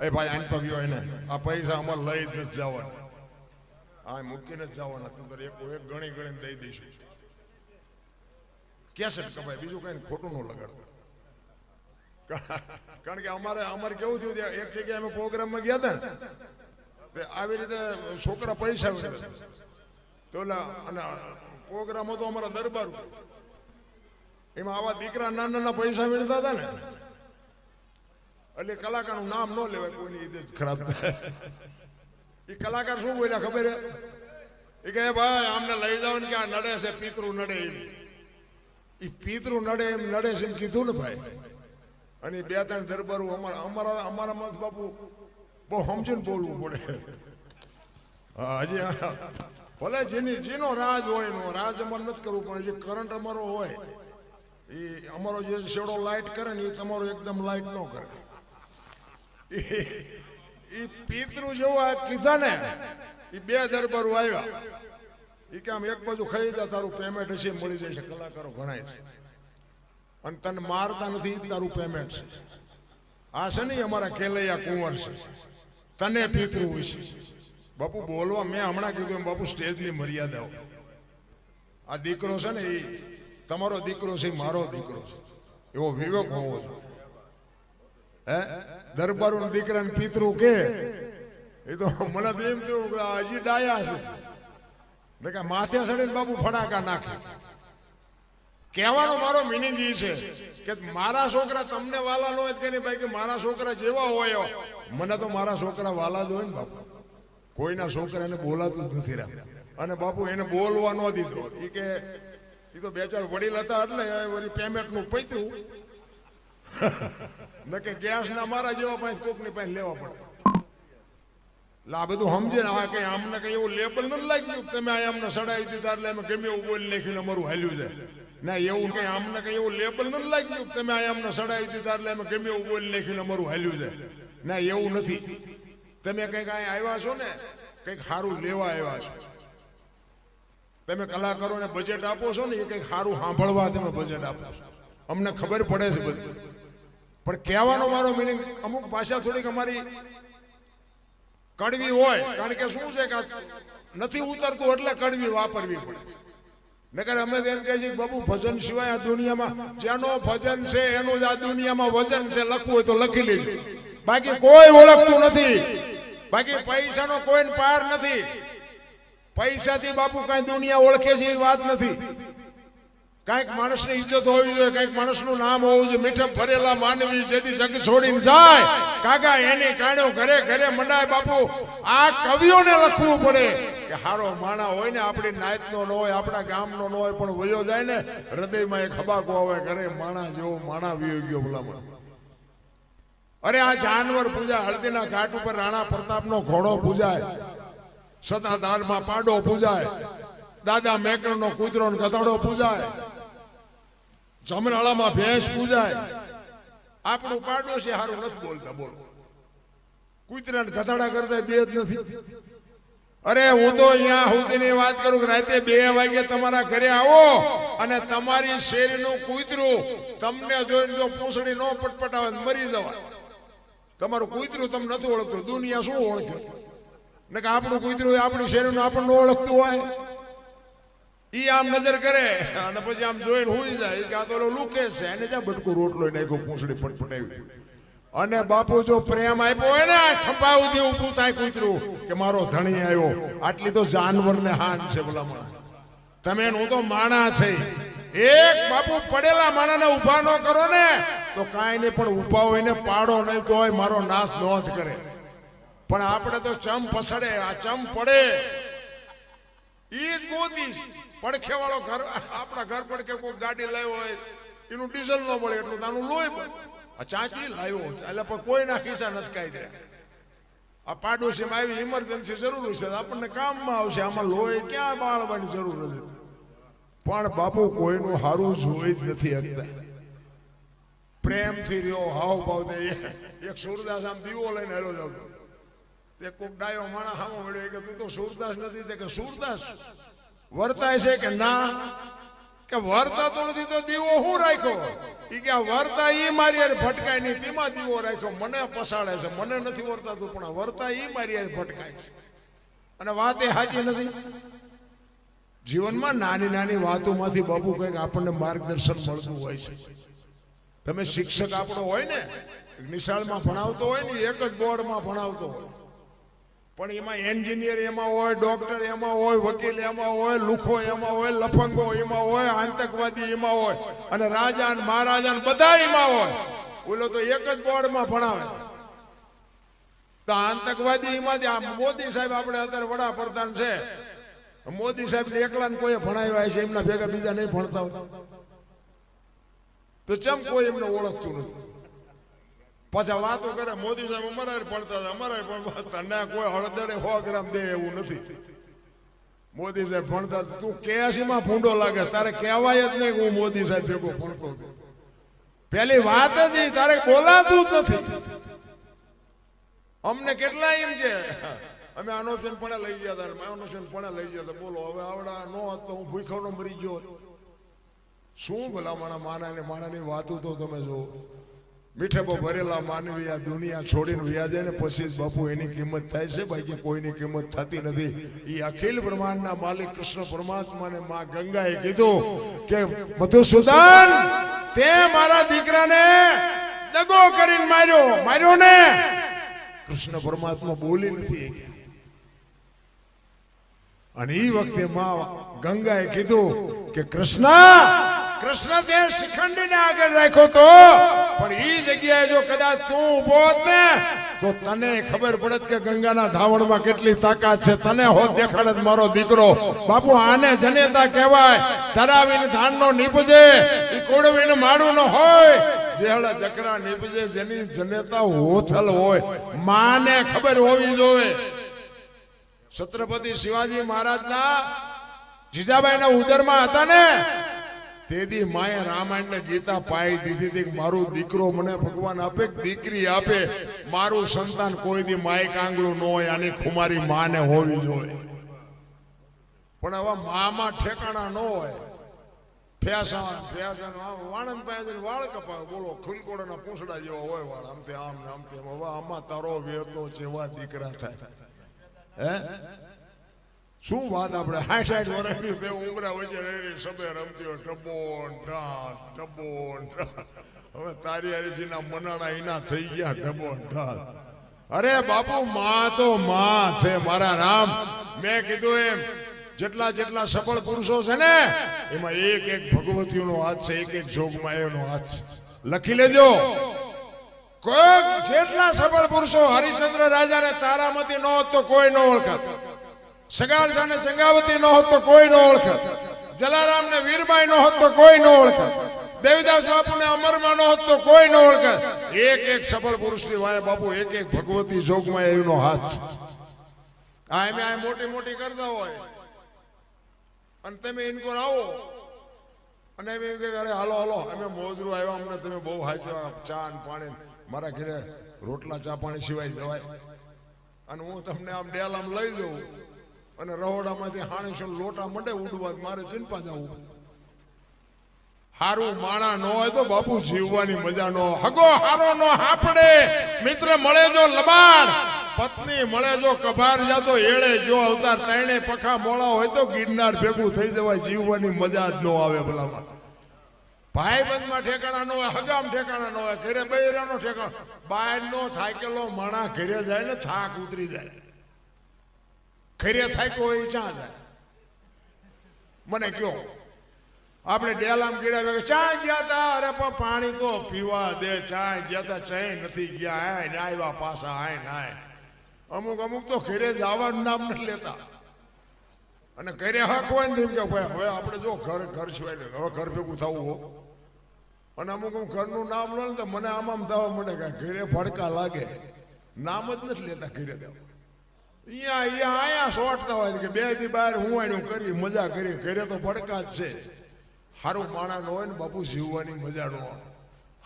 એ ભાઈ આન પગ્યો એને આ પૈસા અમારે લઈ જ નથી જવાના, આ મૂકીને જ જવાના, તું એક ગણી ગણીને દઈ દઈશું. કેસેટ કપાય, બીજું કઈ ખોટું ન લગાડવું. કારણ કે અમારે કેવું થયું, એક જગ્યાએ અમે પ્રોગ્રામમાં ગયા હતા ને, આવી રીતે છોકરા પૈસા તો અને પ્રોગ્રામ હતો અમારા દરબાર, એમાં આવા દીકરા નાના નાના પૈસા મેળવતા હતા ને, એટલે કલાકારનું નામ ન લેવાય, કોઈની ઇજ્જત ખરાબ થાય. એ કલાકાર શું બોલ્યા ખબર હે? એ કહે ભાઈ આમને લઈ જાવ ને કે આ નડે છે, પિતૃ નડે. એ પિતૃ નડે એમ નડે છે એમ કીધું ને ભાઈ. અને બે ત્રણ દરબારો અમારામાં બાપુ બહુ સમજીને બોલવું પડે. હજી ભલે જેનો રાજ હોય એનો રાજ અમારે નથી કરવું, પણ જે કરંટ અમારો હોય એ અમારો જે શેડો લાઇટ કરે ને એ તમારો એકદમ લાઇટ ન કરે. એ પિતૃ જેવું કીધા ને, એ બે દરબારો આવ્યા. એ કે આમ એક બાજુ ખાઈ જા, તારું પેમેન્ટ હશે મળી જશે. કલાકારો ગણાય છે અને તને મારતા નથી, તારું પેમેન્ટ છે. આ છે નહીં અમારા કેલૈયા કુંવર છે, તને પિતૃ હોય છે. બાપુ બોલવા મેં હમણાં કીધું એમ બાપુ સ્ટેજની મર્યાદાઓ. આ દીકરો છે ને એ તમારો દીકરો છે, મારો દીકરો છે, એવો વિવેક હોવો જોઈએ. હે દરબારો દીકરાને પિતૃ કે એ તો મને તો એમ થયું કે હજી ડાયા છે કે માથે ચડીને બાપુ ફડાકા નાખે. કહેવાનો મારો મિનિંગ એ છે કે મારા છોકરા તમને વાલા ન હોય કે નહીં ભાઈ, કે મારા છોકરા જેવા હોય. મને તો મારા છોકરા વાલા જ હોય ને બાપુ. કોઈના છોકરાને બોલાતું જ નથી રહ્યા. અને બાપુ એને બોલવા ન દીધો. એ કે એ તો બે ચાર વડીલ હતા એટલે વળી પેમેન્ટનું પૈતું ન કે ગેસ ના મારા જેવા પાસે કોકની પાસે લેવા પડે. આ બધું સમજે ને. આ કઈ આમને કઈ એવું લેબલ નથી લાગ્યું તમે અમને સડાવી દીધા એટલે અમે ગમે એવું બોલી નાખ્યું અમારું હાલ્યું જાય. ના એવું કઈ આમને કઈ એવું લેબલ નથી લાગ્યું તમે અમને સડાવી દીધા એટલે અમે ગમે એવું બોલી નાખ્યું અમારું હાલ્યું જાય. ના એવું નથી. તમે કઈક અહીંયા આવ્યા છો ને, કઈક સારું લેવા આવ્યા છો. તમે કલાકારોને બજેટ આપો છો ને, એ કઈક સારું સાંભળવા તમે બજેટ આપો છો. અમને ખબર પડે છે બધું, પણ કહેવાનો મારો મિનિંગ અમુક ભાષા થોડીક અમારી કડવી હોય. કારણ કે શું છે કે નથી ઉતરતું એટલે કડવી વાપરવી પડે. નકર અમે એમ કહે છે બાબુ ભજન સિવાય આ દુનિયામાં જેનો ભજન છે એનું જ આ દુનિયામાં વજન છે. લખવું હોય તો લખી લેજો, બાકી કોઈ ઓળખતું નથી. બાકી પૈસાનો કોઈ પાર નથી. પૈસાથી બાપુ કઈ દુનિયા ઓળખે છે એ વાત નથી. કઈક માણસની ઇજ્જત હોવી જોઈએ, કઈક માણસનું નામ હોવું જોઈએ. મીઠપ ભરેલા માનવી જેથી જગ છોડીને જાય કાકા એની કાણ્યો ઘરે ઘરે મંડાય. બાપુ આ કવિઓને લખવું પડે કે હારો માણા હોય ને, આપણી નાયતનો ન હોય, આપણા ગામનો ન હોય, પણ વયો જાય ને હૃદયમાં એક ખબાકો આવે ઘરે માણા જેવો માણા વયો ગયો ભલામણ. અરે આ જાનવર પૂજા, હળદીના ઘાટ ઉપર રાણા પ્રતાપનો ઘોડો પૂજાય, સતાધારમાં પાડો પૂજાય, દાદા મેકરનો કૂતરો ને ગધેડો પૂજાય, જમરાળામાં ભેંસ પૂજાય. આપણું પાડો છે હારું નથી બોલતા. બોલો, કૂતરા ને ગધેડા કરતા બે જ નથી. અરે હું તો અહીંયા સુધીની વાત કરું કે રાતે 2 વાગે તમારા ઘરે આવો અને તમારી શેરીનું કૂતરું તમને જોઈને જો પૂંછડી ન પટપટાવે મરી જવાય. તમારું કૂતરું તમને નથી ઓળખતું, દુનિયા શું ઓળખે? ને કે આપણું કૂતરું આપણી શેરીનું આપણને ઓળખતું હોય. ઈ આમ નજર કરે અને પછી આમ જોઈને હુઈ જાય કે આ તો લુકે છે, એને જ્યાં બટકું રોટલો નાખ્યો પૂંછડી પટપટાવી. અને બાપુ જો પ્રેમ આપ્યો હોય ને, ખંભા સુધી ઊભું થાય કૂતરું કે મારો ધણી આવ્યો. આટલી તો જાનવરને હાન છે ભલામણ. તમે હું તો માણા છે. એક બાપુ પડેલા માણાને ઊભા ન કરો ને તો કાંઈ નહીં, પણ ઊભા હોય ને પાડો નહીં તો હોય મારો નાશ ન જ કરે. પણ આપણે તો ચમ પસડે, આ ચમ પડે ઈ જ ગોતી. પડખે વાળો ઘર, આપણા ઘર પડખે કોઈ ગાડી લાવ્યો હોય એનું ડીઝલ ન મળે એટલું તાનું લોહી ચાંચી લાવ્યો એટલે પણ કોઈના ખિસ્સા નથી કાઢી દે. આ પાડોશીમાં આવી ઇમરજન્સી જરૂર છે આપણને કામમાં આવશે, આમાં લોહી ક્યાં બાળવાની જરૂર નથી. પણ બાપુ કોઈનું હારું જોઈ જ નથી શકતા. પ્રેમથી રહ્યો, હાવ ભાવ દે. એક સુરદાસ આમ દીવો લઈને હેલો જાવતો, તે કોક ડાયો માણસ સામો મળ્યો કે તું તો સુરદાસ નથી. તે કે સુરદાસ વર્તાય છે કે ના? કે વર્તાતો નથી તો દીવો હું રાખ્યો? ઈ કે વર્તા ઈ મારી યાર ભટકાય નહીં, તેમાં દીવો રાખ્યો. મને પસાડે છે, મને નથી વર્તાતું, પણ વર્તા ઈ મારી યાર ભટકાય છે. અને વાત એ સાચી નથી. જીવનમાં નાની નાની વાતોમાંથી બાપુ કંઈક આપણને માર્ગદર્શન મળતું હોય છે. તમે શિક્ષક આપણો હોય ને, નિશાળમાં ભણાવતો હોય ને, એક જ બોર્ડમાં ભણાવતો હોય, પણ એમાં એન્જિનિયર એમાં હોય, ડોક્ટર એમાં હોય, વકીલ એમાં હોય, લુખો એમાં હોય, લફંગો એમાં હોય, આતંકવાદી એમાં હોય, અને રાજા ને મહારાજા ને બધા એમાં હોય. ઓલો તો એક જ બોર્ડમાં ભણાવે. તો આતંકવાદી એમાંથી આ મોદી સાહેબ આપણે અત્યારે વડાપ્રધાન છે, મોદી સાહેબ એકલા ને કોઈ ભણાવ્યા છે, એમના ભેગા બીજા નહીં ભણતા હોય તો ચમ કોઈ એમને ઓળખતું નથી. પાછા વાતો કરે મોદી સાહેબ અમારા ભણતા હતા, અમારા ભણતા. ના, કોઈ હળદરે 100 ગ્રામ દે એવું નથી. મોદી સાહેબ ભણતા. તું 81 ભૂંડો લાગે, તારે કહેવાય જ નહીં હું મોદી સાહેબ ભેગો ભણતો હતો. પેલી વાત જ તારે બોલાતું જ નથી. અમને કેટલા એમ કે અમે આનોશન પણ લઈ ગયા હતા, આનોશન પણ લઈ ગયા હતા. બોલો હવે આવડા નો હતો હું ભૂખ્યો નો મરી ગયો. શું ભલા માણાની વાતો તો તમે જો. મીઠેબો ભરેલા માનવી આ દુનિયા છોડીને વ્યા જાય ને પછી જ બાપુ એની કિંમત થાય છે, બાકી કોઈની કિંમત થતી નથી. એ અખિલ બ્રહ્માંડના માલિક કૃષ્ણ પરમાત્માને માં ગંગાએ કીધું કે મધુસૂદન તે મારા દીકરાને દગો કરીને માર્યો ને. કૃષ્ણ પરમાત્મા બોલી નથી. અને એ વખતે માં ગંગાએ કીધું કે કૃષ્ણ તે શિખંડીને આગળ રાખ્યો તો, પણ ઈ જગ્યાએ જો કદાચ તું ઉભો હોત ને તો તને ખબર પડત કે ગંગાના ધાવણમાં કેટલી તાકાત છે. તને હોત દેખાડત મારો દીકરો. બાપુ આને જનેતા કહેવાય. ધરાવીને ધાનનો નીપજે, ઈ કોડવીને માડું ન હોય. જેહળા જકરા નીપજે, જેની જનેતા હોથલ હોય. માને ખબર હોવી જોઈએ. છત્રપતિ શિવાજી મહારાજના જીજાબાઈના ઉદરમાં હતા ને, તેથી માએ રામાયણ ને ગીતા પાઈ દીધી હતી. મારું દીકરો મને ભગવાન આપે, દીકરી આપે, મારું સંતાન કોઈ દી માય કાંગળું ન હોય. આની ખુમારી માને હોવી જોઈએ. પણ હવે મામાં ઠેકાણા ન હોય. વાણંદ પાસે વાળ કપાવે, બોલો ખુલકોડાના પૂંછડા જેવા હોય વાળ, આમ તેમ. હવે આમાં તારો વેતો જેવા દીકરા થાય. હે શું વાત? આપણે 60 વર્ષની બે ઉંમરા વચ્ચે રહી સબે રમતી હોય, ઢબો. હવે તારી હરીજીના મનાણા એના થઈ ગયા ઢબો ઢાલ. અરે બાપુ માં તો માં છે મારા રામ. મેં કીધું એમ જેટલા સફળ પુરુષો છે ને એમાં એક ભગવતીઓનો હાથ છે, એક જોગમાં એનો હાથ છે. લખી લેજો. કોઈ જેટલા સફળ પુરુષો, હરિશ્ચંદ્ર રાજાને તારામતી ન હોત તો કોઈ ન ઓળખત. સગાલ શાહને ચંગાવતી ન હોત તો કોઈ ન ઓળખત. જલારામ ને વીરબાઈ ન હોત તો કોઈ ન ઓળખત. દેવીદાસ બાપુ ને અમરમાં ન હોત તો કોઈ ન ઓળખત. એક સફળ પુરુષની વાય બાપુ એક ભગવતી જોગમાં એનો હાથ છે. આ મોટી કરતા હોય અને તમે ઇનકોર આવો અને એમ કે અરે હાલો અમે મોજરું આવ્યા, અમને તમે બહુ હાચ્યા, ચા ને પાણી. મારા ઘરે રોટલા ચા પાણી સિવાય જવાય. અને હું તમને આમ ડેલામ લઈ જઉં અને રહોડામાંથી હાણીશું લોટા મંડે ઉડવા, મારે ચિંપા જવું. હારું માણા ન હોય તો બાપુ જીવવાની મજા ન. હગો હારો નો હાપડે, મિત્ર મળે જો લબાડ, પત્ની મળે જો કભાર, જાતો એળે જો અવતાર. ત્રણે પખા મોળા હોય તો ગિરનાર ભેગું થઈ જવાય. જીવવાની મજા જ ન આવે ભલામાં. ભાઈબંધમાં ઠેકાણા ન હોય, હગામ ઠેકાણા ન હોય, ઘરે બૈરાનો ઠેકાણો. બહાર નો થાકેલો માણા ઘરે જાય ને થાક ઉતરી જાય. ઘરે થાક્યો હોય ચા જાય. મને કયો આપણે ડેલામ ગીરા ચા ગયા તા? અરે પણ પાણી તો પીવા દે. ચા ગયા તા, ચાય નથી ગયા. આય આવ્યા પાછા, આય નાય. અમુક તો ઘરે જવાનું નામ નથી લેતા. અને ઘરે હક હોય ને એમ કે ભાઈ હવે આપણે જો ઘર સિવાય હવે ઘર ભેગું થવું હો. અને અમુક ઘરનું નામ લો ને તો મને આમ થવા મળે કે ઘરે ભડકા લાગે. નામ જ નથી લેતા ઘરે દેવા. અહીંયા સોટતા હોય કે 2 દી બહાર હું એનું કરી મજા કરી, ઘરે તો ભડકા જ છે. સારું માણસ હોય ને બાપુ જીવવાની મજા નો આવે.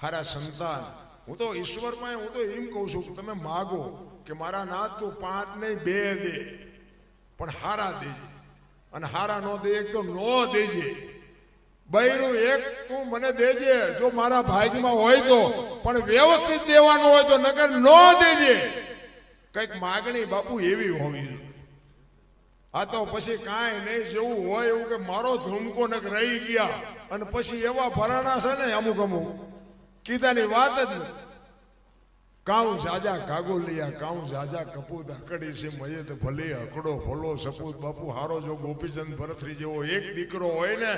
સારા સંતાન, હું તો ઈશ્વરમાં હું તો એમ કહું છું કે તમે માગો કે મારા નાથ તું 5 નહીં 2 દે, પણ હારા દેજે. અને હારા નો દે એક તો નો દેજે. બૈરું એક તું મને દેજે જો મારા ભાગ્યમાં હોય તો, પણ વ્યવસ્થિત દેવાનું હોય તો, નકર નો દેજે. કઈક માગણી બાપુ એવી હોવી જોઈએ. આ તો પછી કાંઈ નહીં, જેવું હોય એવું કે મારો ધૂમકો નક રહી ગયા અને પછી એવા ભરાણા છે ને અમુક કીધાની વાત જ નથી. કાઉ જાજા કાગોલિયા કાઉ જાજા કપૂત અકડી છે મયે તો ભલે અકડો ભલો સપૂત. બાપુ હારો જો ગોપીચંદ ભરતરી જેવો એક દીકરો હોય ને,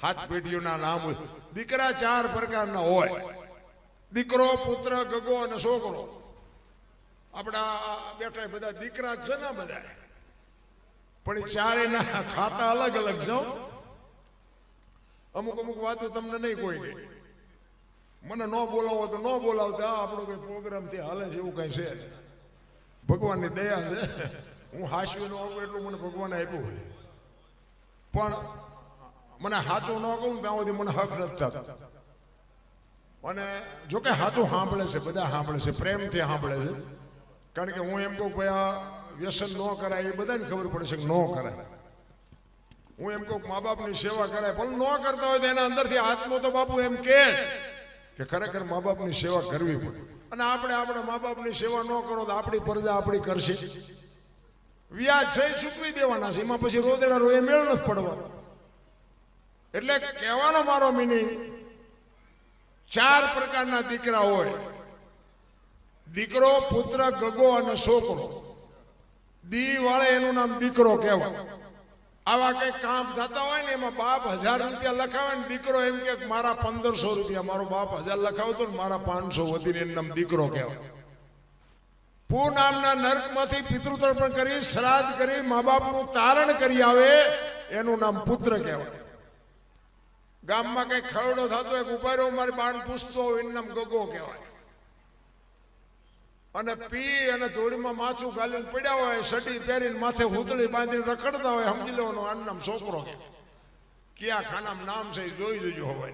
7 પેઢીઓના નામ હોય. દીકરા 4 પ્રકારના હોય, દીકરો, પુત્ર, ગગો અને છોકરો. આપણા બેઠા બધા દીકરા જ છે ને બધા, પણ 4 ના ખાતા અલગ અલગ છે. અમુક વાતો તમને નહીં કોઈ ગઈ, મને ન બોલાવો તો ન બોલાવતા, આપણો કઈ પ્રોગ્રામ થી હાલે છે એવું કઈ છે. ભગવાનની દયા છે, હું હાસ્યું ન આવું એટલું મને ભગવાને આપ્યું હોય, પણ મને સાચું ન કહું ત્યાં સુધી મને હક નથી થતો. અને જોકે સાચું સાંભળે છે, બધા સાંભળે છે, પ્રેમથી સાંભળે છે. કારણ કે હું એમ કહું ભાઈ આ વ્યસન ન કરાય, એ બધાને ખબર પડે છે કે ન કરાય. હું એમ કહું મા બાપની સેવા કરાય, પણ ન કરતા હોય તો એના અંદરથી આત્મો તો બાપુ એમ કે ખરેખર મા બાપની સેવા કરવી પડે. અને આપણે આપણા મા બાપની સેવા ન કરો તો આપણી પ્રજા આપણી કરશે. વ્યાજ છે ચૂકવી દેવાના છે, એમાં પછી રોદેડા રોએ મેળ નથી પડવાનો. એટલે કહેવાનો મારો મિનિંગ, 4 પ્રકારના દીકરા હોય, દીકરો, પુત્ર, ગગો અને છોકરો. દી વાળે એનું નામ દીકરો કહેવાય. આવા કઈ કામ થતા હોય ને એમાં બાપ 1000 રૂપિયા લખાવે ને દીકરો એમ કે મારા 1500 રૂપિયા, મારો બાપ 1000 લખાવતો ને મારા 500 વધીને એનું નામ દીકરો કહેવાય. પૂ નામના નર્કમાંથી પિતૃતર્પણ કરી, શ્રાદ્ધ કરી, મા બાપનું તારણ કરી આવે, એનું નામ પુત્ર કહેવાય. ગામમાં કઈ ખરડો થતો હોય, ઉપાડ્યો મારી બાણ પૂછતો હોય, એનું નામ ગગો કહેવાય. અને પી અને ધોળીમાં માછું ગાલીને પડ્યા હોય, સટી પહેરીને માથે હુતળી બાંધીને રખડતા હોય, સમજી લેવાનું આનું નામ છોકરો. ક્યાં ખાનામાં નામ છે જોઈ જોજો. હવે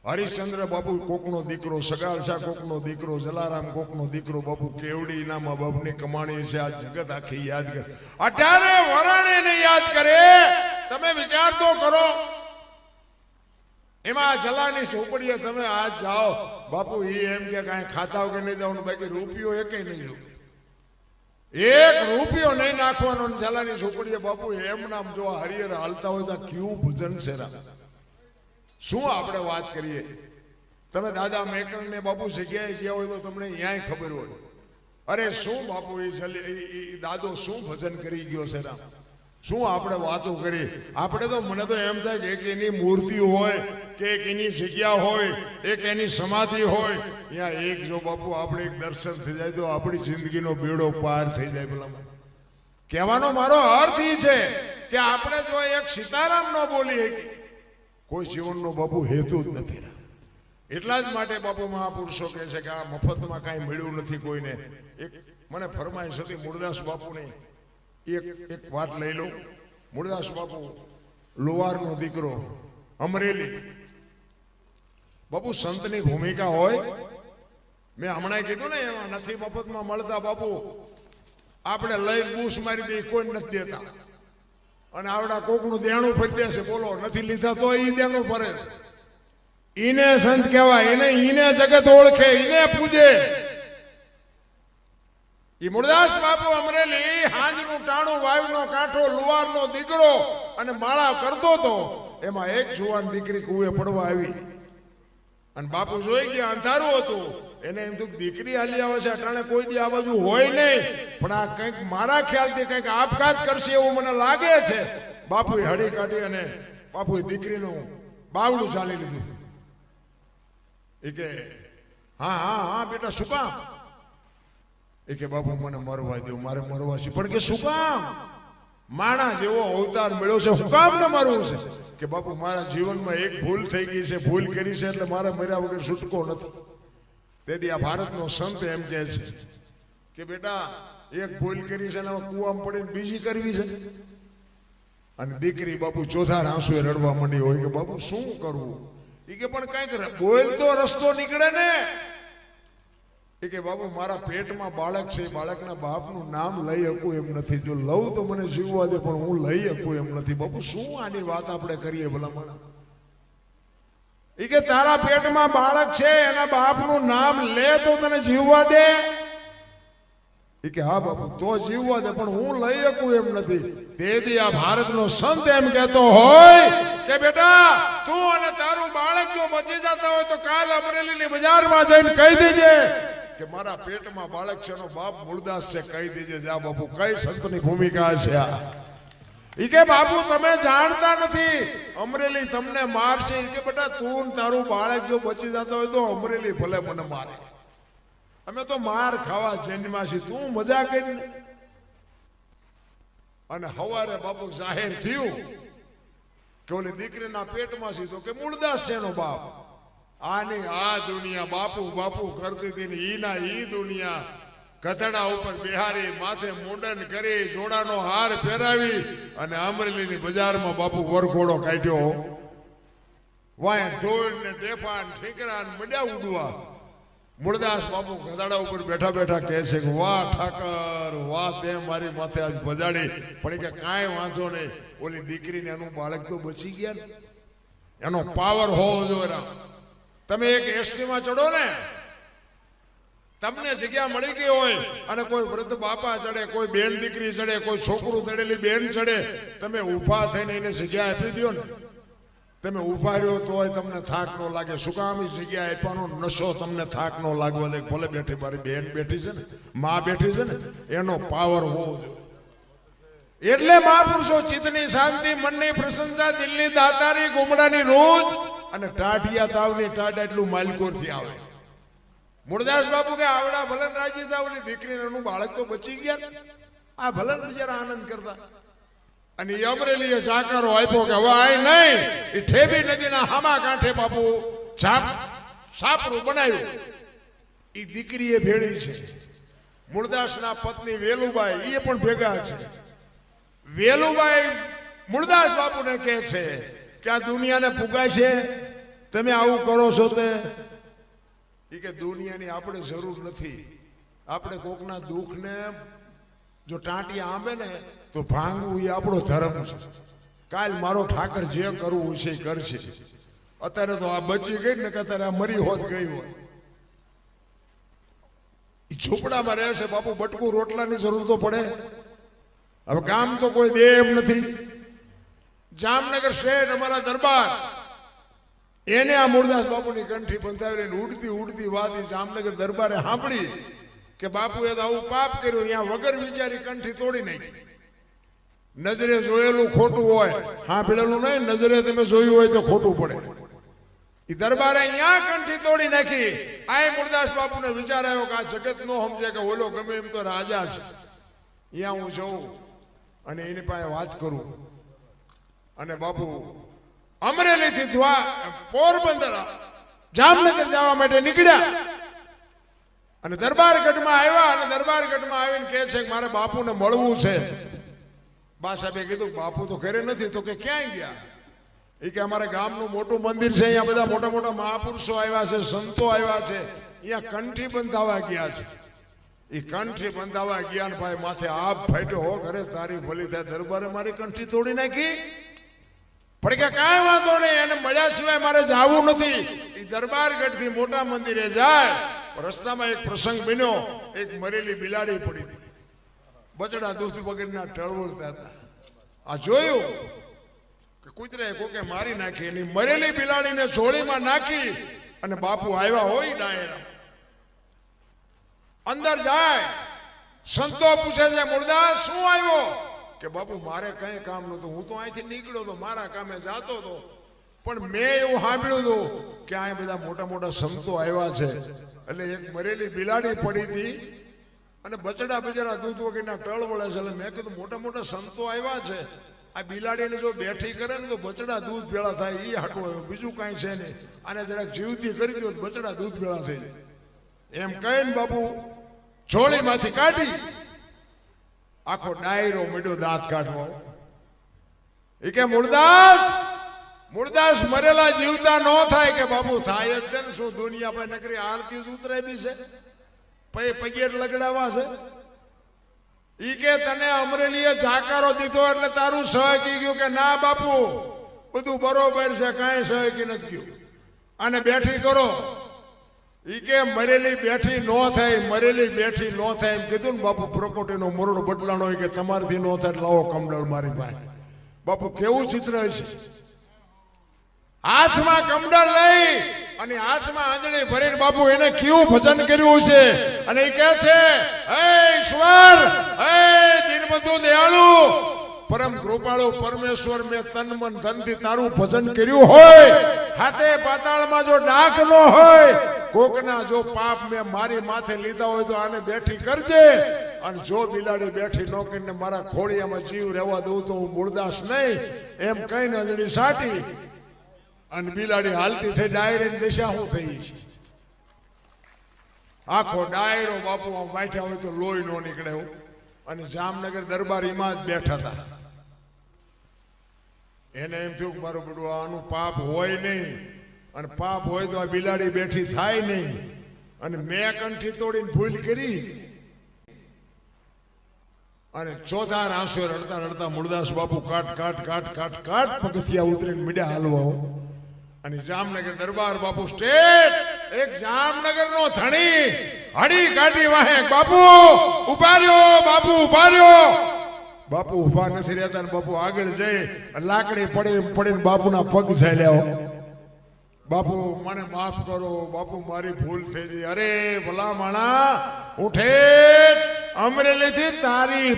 હરિશ્ચંદ્ર બાપુ કોકનો દીકરો, સગાલ શાહ કોકનો દીકરો, જલારામ કોકનો દીકરો. બાપુ કેવડી ના મા બાપની કમાણી છે, આ જગત આખી યાદ કરે. 18 વરાણે ને યાદ કરે. તમે વિચાર તો કરો, એમાં જલાની ઝોપડીએ તમે આજ જાઓ બાપુ, એ એમ કે કાંઈ ખાતા કે નહીં જવાનું, બાકી રૂપિયો એકે નહીં જવું, 1 રૂપિયો નહીં નાખવાનો. જલાની ઝોપડીએ બાપુ એમ નામ જો હરિહર હાલતા હોય તો કેવું ભજન છે. શું આપણે વાત કરીએ. તમે દાદા મેકર ને બાપુ જગ્યાએ ગયા હોય તો તમને અહીંયા ખબર હોય, અરે શું બાપુ એ દાદો શું ભજન કરી ગયો છે. શું આપણે વાતો કરી. આપણે તો મને તો એમ થાય કે એક એની મૂર્તિ હોય કે એક એની જગ્યા હોય, એક એની સમાધિ હોય, ત્યાં એક જો બાપુ આપણે એક દર્શન થઈ જાય તો આપણી જિંદગીનો બેડો પાર થઈ જાય. પેલા કહેવાનો મારો અર્થ એ છે કે આપણે જો એક સીતારામ ન બોલીએ, કોઈ જીવનનો બાપુ હેતુ જ નથી. એટલા જ માટે બાપુ મહાપુરુષો કહે છે કે આ મફતમાં કાંઈ મળ્યું નથી કોઈને. એક મને ફરમાઈશ હતી મૂળદાસ બાપુની, એક વાત લઈ લો. મૂળદાસ બાપુ લુવારનો દીકરો, અમરેલી. બાપુ સંતની ભૂમિકા હોય, મેં હમણાં કીધું ને એમાં નથી મફતમાં મળતા. બાપુ આપણે લઈ બૂસ મારી દઈએ, કોઈ નથી દેતા. અને આવડા કોકનું દેણું ફરી દેશે, બોલો નથી લીધા તો ઈ દેણું ફરે. ઈને સંત કહેવાય, ઈને જગત ઓળખે, ઈને પૂજે. ઈ મૂળદાસ બાપુ અમરેલી હાંજનું ટાણું, વાયુનો કાંઠો, લુવારનો દીકરો અને માળા કરતો તો. એમાં એક જુવાન દીકરી કુએ પડવા આવી અને બાપુ જોઈ ગયા, અંધારું હતું. એને એમ થયું દીકરી હાલી આવે છે, અટાણે કોઈ દી આ બાજુ હોય નહીં, પણ આ કંઈક મારા ખ્યાલથી કંઈક આપઘાત કરશે એવું મને લાગે છે. બાપુએ હળી કાઢી અને બાપુએ દીકરીનું બાવડું ચાલી લીધું. એ કે હા હા હા બેટા શું કામ? એ કે બાપુ મને મરવા દો, મારે મરવા છે. પણ કે શું કામ? માણા જેવો અવતાર મળ્યો છે, શું કામ ને મરવું છે? કે બાપુ મારા જીવનમાં એક ભૂલ થઈ ગઈ છે, ભૂલ કરી છે, એટલે મારે મર્યા વગર છૂટકો નથી. તેથી આ ભારતનો સંત એમ કહે છે કે બેટા એક ભૂલ કરી છે ને કુવામાં પડીને બીજી કરવી છે. અને દીકરી બાપુ ચોથા આંસુએ રડવા માંડી હોય કે બાપુ શું કરવું. એ કે પણ કઈક બોલ તો રસ્તો નીકળે ને. એ કે બાપુ મારા પેટમાં બાળક છે, બાળકના બાપનું નામ લઈ શકું એમ નથી. જો લઉં તો મને જીવવા દે, પણ હું લઈ શકું એમ નથી. બાપુ શું આની વાત આપણે કરીએ ભલામણ. એ કે તારા પેટમાં બાળક છે, એના બાપનું નામ લે તો તને જીવવા દે. એ કે હા બાપુ તો જીવવા દે, પણ હું લઈ શકું એમ નથી. તેથી આ ભારતનો સંત એમ કહેતો હોય કે બેટા તું અને તારું બાળક જો બચી જતા હોય તો કાલ અમરેલીની બજારમાં જઈને કહી દેજે કે મારા પેટમાં બાળક છે, એનો બાપ મૂળદાસ છે. કહી દેજે જા બાપુ. કઈ સંતની ભૂમિકા છે આ. ઈ કે બાપુ તમે જાણતા નથી, અમરેલી તમને મારશે. ઈ કે બેટા તું તારું બાળક જો બચી જતા હોય તો અમરેલી ભલે મને મારે, અમે તો માર ખાવા જન્મ્યા છીએ, તું મજા કરી. અને હવારે બાપુ જાહેર થયું કે ઓલી દીકરીના પેટમાં છે તો કે મૂળદાસ છે એનો બાપ. આની આ દુનિયા બાપુ બાપુ કરતી હતી ને ઈના ઈ દુનિયા કથડા ઉપર બિહારી, માથે મુંડન કરી, જોડાનો હાર પહેરાવી અને અમરેલીની બજારમાં બાપુ વરઘોડો કાઢ્યો. વાય ઢોલ ને ઢેફા ને ઠીકરા ને મંડ્યા ઉડવા. મૂળદાસ બાપુ ગધાડા ઉપર બેઠા બેઠા કહે છે કે વાહ ઠાકર વાહ, તે મારી માથે આજ બજાડી. પણ કે કાંઈ વાંધો નહીં, ઓલી દીકરીને એનું બાળક તો બચી ગયા ને. એનો પાવર હોવો જોઈએ. તમે એક એસટીમાં ચડો ને, તમને જગ્યા મળી ગઈ હોય અને કોઈ વૃદ્ધ બાપા ચડે, કોઈ બેન દીકરી ચડે, કોઈ છોકરું ચડેલી બેન ચડે, તમે ઊભા થઈને એને જગ્યા આપી દો ને, તમે ઊભા રહ્યો તોય તમને થાક ન લાગે. શું કામ? જગ્યા આપવાનો નશો તમને થાક ન લાગવા દે. ભલે બેઠી મારી બેન બેઠી છે ને, માં બેઠી છે ને, એનો પાવર હોવો જોઈએ. એટલે મહાપુરુષો ચિત્તની શાંતિ, મનની પ્રશંસા, દિલની દાતારી, ગુમડાની રોજ અને ટાઢિયા તાવની ટાઢ એટલું માલિકોરથી આવે. મૂળદાસ બાપુ કે આવડા ભલે રાજી તાવની દીકરીનું બાળક તો બચી ગયા, આ ભલે બિચારા આનંદ કરતા. અને અમરેલીએ જાકારો આપ્યો કે હવે આય નહીં, એ ઠેબી નદીના હામા કાંઠે બાપુ સાપરું બનાવ્યું. એ દીકરીએ ભેળી છે. મૂળદાસના પત્ની વેલુબાઈ એ પણ ભેગા છે. વેલુબાઈ મૂળદાસ બાપુને કહે છે કે આ દુનિયાને ફુગાય છે, તમે આવું કરો છો તે. એ કે દુનિયાની આપણે જરૂર નથી. આપણે કોકના દુઃખને જો ટાંટિયા આંબે ને તો ભાંગવું એ આપણો ધર્મ છે. કાલ મારો ઠાકર જે કરવું છે એ કરશે. અત્યારે તો આ બચી ગઈ ને કે અત્યારે આ મરી હોત ગઈ હોય. એ ઝૂંપડામાં રહે છે બાપુ, બટકું રોટલાની જરૂર તો પડે. હવે કામ તો કોઈ દે એમ નથી. જામનગર શહેર અમારા દરબાર એને આ મૂળદાસ બાપુની કંઠી બંધાવીને ઉડતી ઉડતી વાત જામનગર દરબારે સાંભળી કે બાપુએ તો આવું પાપ કર્યું. અહીંયા વગર વિચારી કંઠી તોડી નાખી. નજરે જોયેલું ખોટું હોય, સાંભળેલું નહીં, નજરે તમે જોયું હોય તો ખોટું પડે. એ દરબારે અહીંયા કંઠી તોડી નાખી. આ મૂળદાસ બાપુને વિચાર આવ્યો કે આ જગત નો સમજે કે ઓલો ગમે એમ તો રાજા છે, અહીંયા હું જઉં અને એની પાસે વાત કરું. અને બાપુ અમરેલી થી પોરબંદર જામનગર જવા માટે નીકળ્યા અને દરબારગઢમાં આવ્યા. અને દરબારગઢમાં આવીને કહે છે કે મારે બાપુને મળવું છે. બા સાહેબે કીધું બાપુ તો ઘરે નથી. તો કે ક્યાંય ગયા? એ કે અમારે ગામનું મોટું મંદિર છે, અહીંયા બધા મોટા મોટા મહાપુરુષો આવ્યા છે, સંતો આવ્યા છે, અહીંયા કંઠી બંધાવા ગયા છે. એ કંઠી બંધાવા ગયા ને ભાઈ માથે આપ ફાટ્યો હો, ઘરે તારી ભલી થાય. દરબારે મારી કંઠી તોડી નાખી. પણ કે કાંઈ વાંધો નહીં, એને મળ્યા સિવાય મારે જવું નથી. એ દરબારગઢ થી મોટા મંદિરે જાય. રસ્તામાં એક પ્રસંગ બન્યો. એક મરેલી બિલાડી પડી હતી. બચડા દૂધ વગરના ટળવળતા હતા. આ જોયું કે કૂતરાએ કોકે મારી નાખી. એની મરેલી બિલાડીને જોડીમાં નાખી અને બાપુ આવ્યા હોય ડાયરા. અંદર જાય, સંતો પૂછે છે મૂળદાસ શું આવ્યો? કે બાપુ મારે કઈ કામ નતું, હું તો અહીંથી નીકળ્યો તો, મારા કામે જાતો હતો. પણ મેં એવું સાંભળ્યું હતું કે અહીં બધા મોટા મોટા સંતો આવ્યા છે. એટલે એક મરેલી બિલાડી પડી હતી અને બચડા બિચારા દૂધ વગરના ટળ વળે છે. એટલે મેં કીધું મોટા મોટા સંતો આવ્યા છે, આ બિલાડીને જો બેઠી કરે ને તો બચડા દૂધ ભેળા થાય. એ હાટું આવ્યું, બીજું કાંઈ છે નહીં. આને જરાક જીવતી કરી દો બચડા દૂધ ભેળા થઈ જાય. એમ કહીને બાપુ જોડીમાંથી કાઢી આખો ડાયરો મીડો દાંત કાઢવો. એ કે મૂળદાસ મરેલા જીવતા ન થાય કે બાપુ થાય જ ને. શું દુનિયા પર નકરી આરતી જ ઉતરેલી છે, પછી પગેટ લગડાવા છે. ઈ કે તને અમરેલીએ જાકારો દીધો એટલે તારું સહકી ગયું કે ના બાપુ બધું બરોબર છે, કાંઈ સહકી નથી ગયું, આને બેઠી કરો. ઈ કે મરેલી બેઠી ન થાય, મરેલી બેઠી ન થાય એમ કીધું ને બાપુ પ્રકોટીનો મોરડો બદલાણો કે તમારથી ન થાય લાવો કમળલ મારી પાસે. બાપુ કેવું ચિત્ર હશે. હાથમાં કમડલ લઈ અને હાથમાં આંજણી ભરીને બાપુ એને કેવું ભજન કર્યું છે. અને એ કહે છે હે ઈશ્વર, હે દીનબંધુ દયાળુ પરમ કૃપાળુ પરમેશ્વર, મેં તન મન ધનથી તારું ભજન કર્યું હોય, હાથે પાતાળમાં જો ડાક ન હોય, કોકના જો પાપ મેં મારી માથે લીધા હોય તો આને બેઠી કરજે. અને જો બિલાડી બેઠી ન કરીને મારા ખોડિયામાં જીવ રહેવા દઉં તો હું મૂળદાસ નહીં એમ કહીને અંજળી સાટી અને બિલાડી હાલતી થઈ ડાયરેની દિશા શું થઈ છે. આખો ડાયરો બાપુ આમ બેઠા હોય તો લોહી નો નીકળે. અને જામનગર દરબારીમાં જ બેઠા હતા. એને એમ થયું કે મારું બધું આનું પાપ હોય નહીં, અને પાપ હોય તો આ બિલાડી બેઠી થાય નહીં. અને મેં કંઠી તોડીને ભૂલ કરી અને ચોથા આંસુ રડતા રડતા મૂળદાસ બાપુ કાટ કાટ કાટ કાટ કાટ પગથિયા ઉતરીને મીડ્યા હાલવા. અને જામનગર દરબાર બાપુ સ્ટેટ એક જામનગર નો ધણી હડી કાઢી વાહે બાપુ ઉભા રહ્યો, બાપુ ઉભા રહ્યો. બાપુ ઉભા નથી રહેતા ને બાપુ આગળ જઈ લાકડી પડીને બાપુના પગ ઝાલ્યા. બાપુ મને માફ કરો, બાપુ મારી ભૂલ થઈ ગઈ. અરે ભલા માણા ઉઠે, અમરેલીથી તારી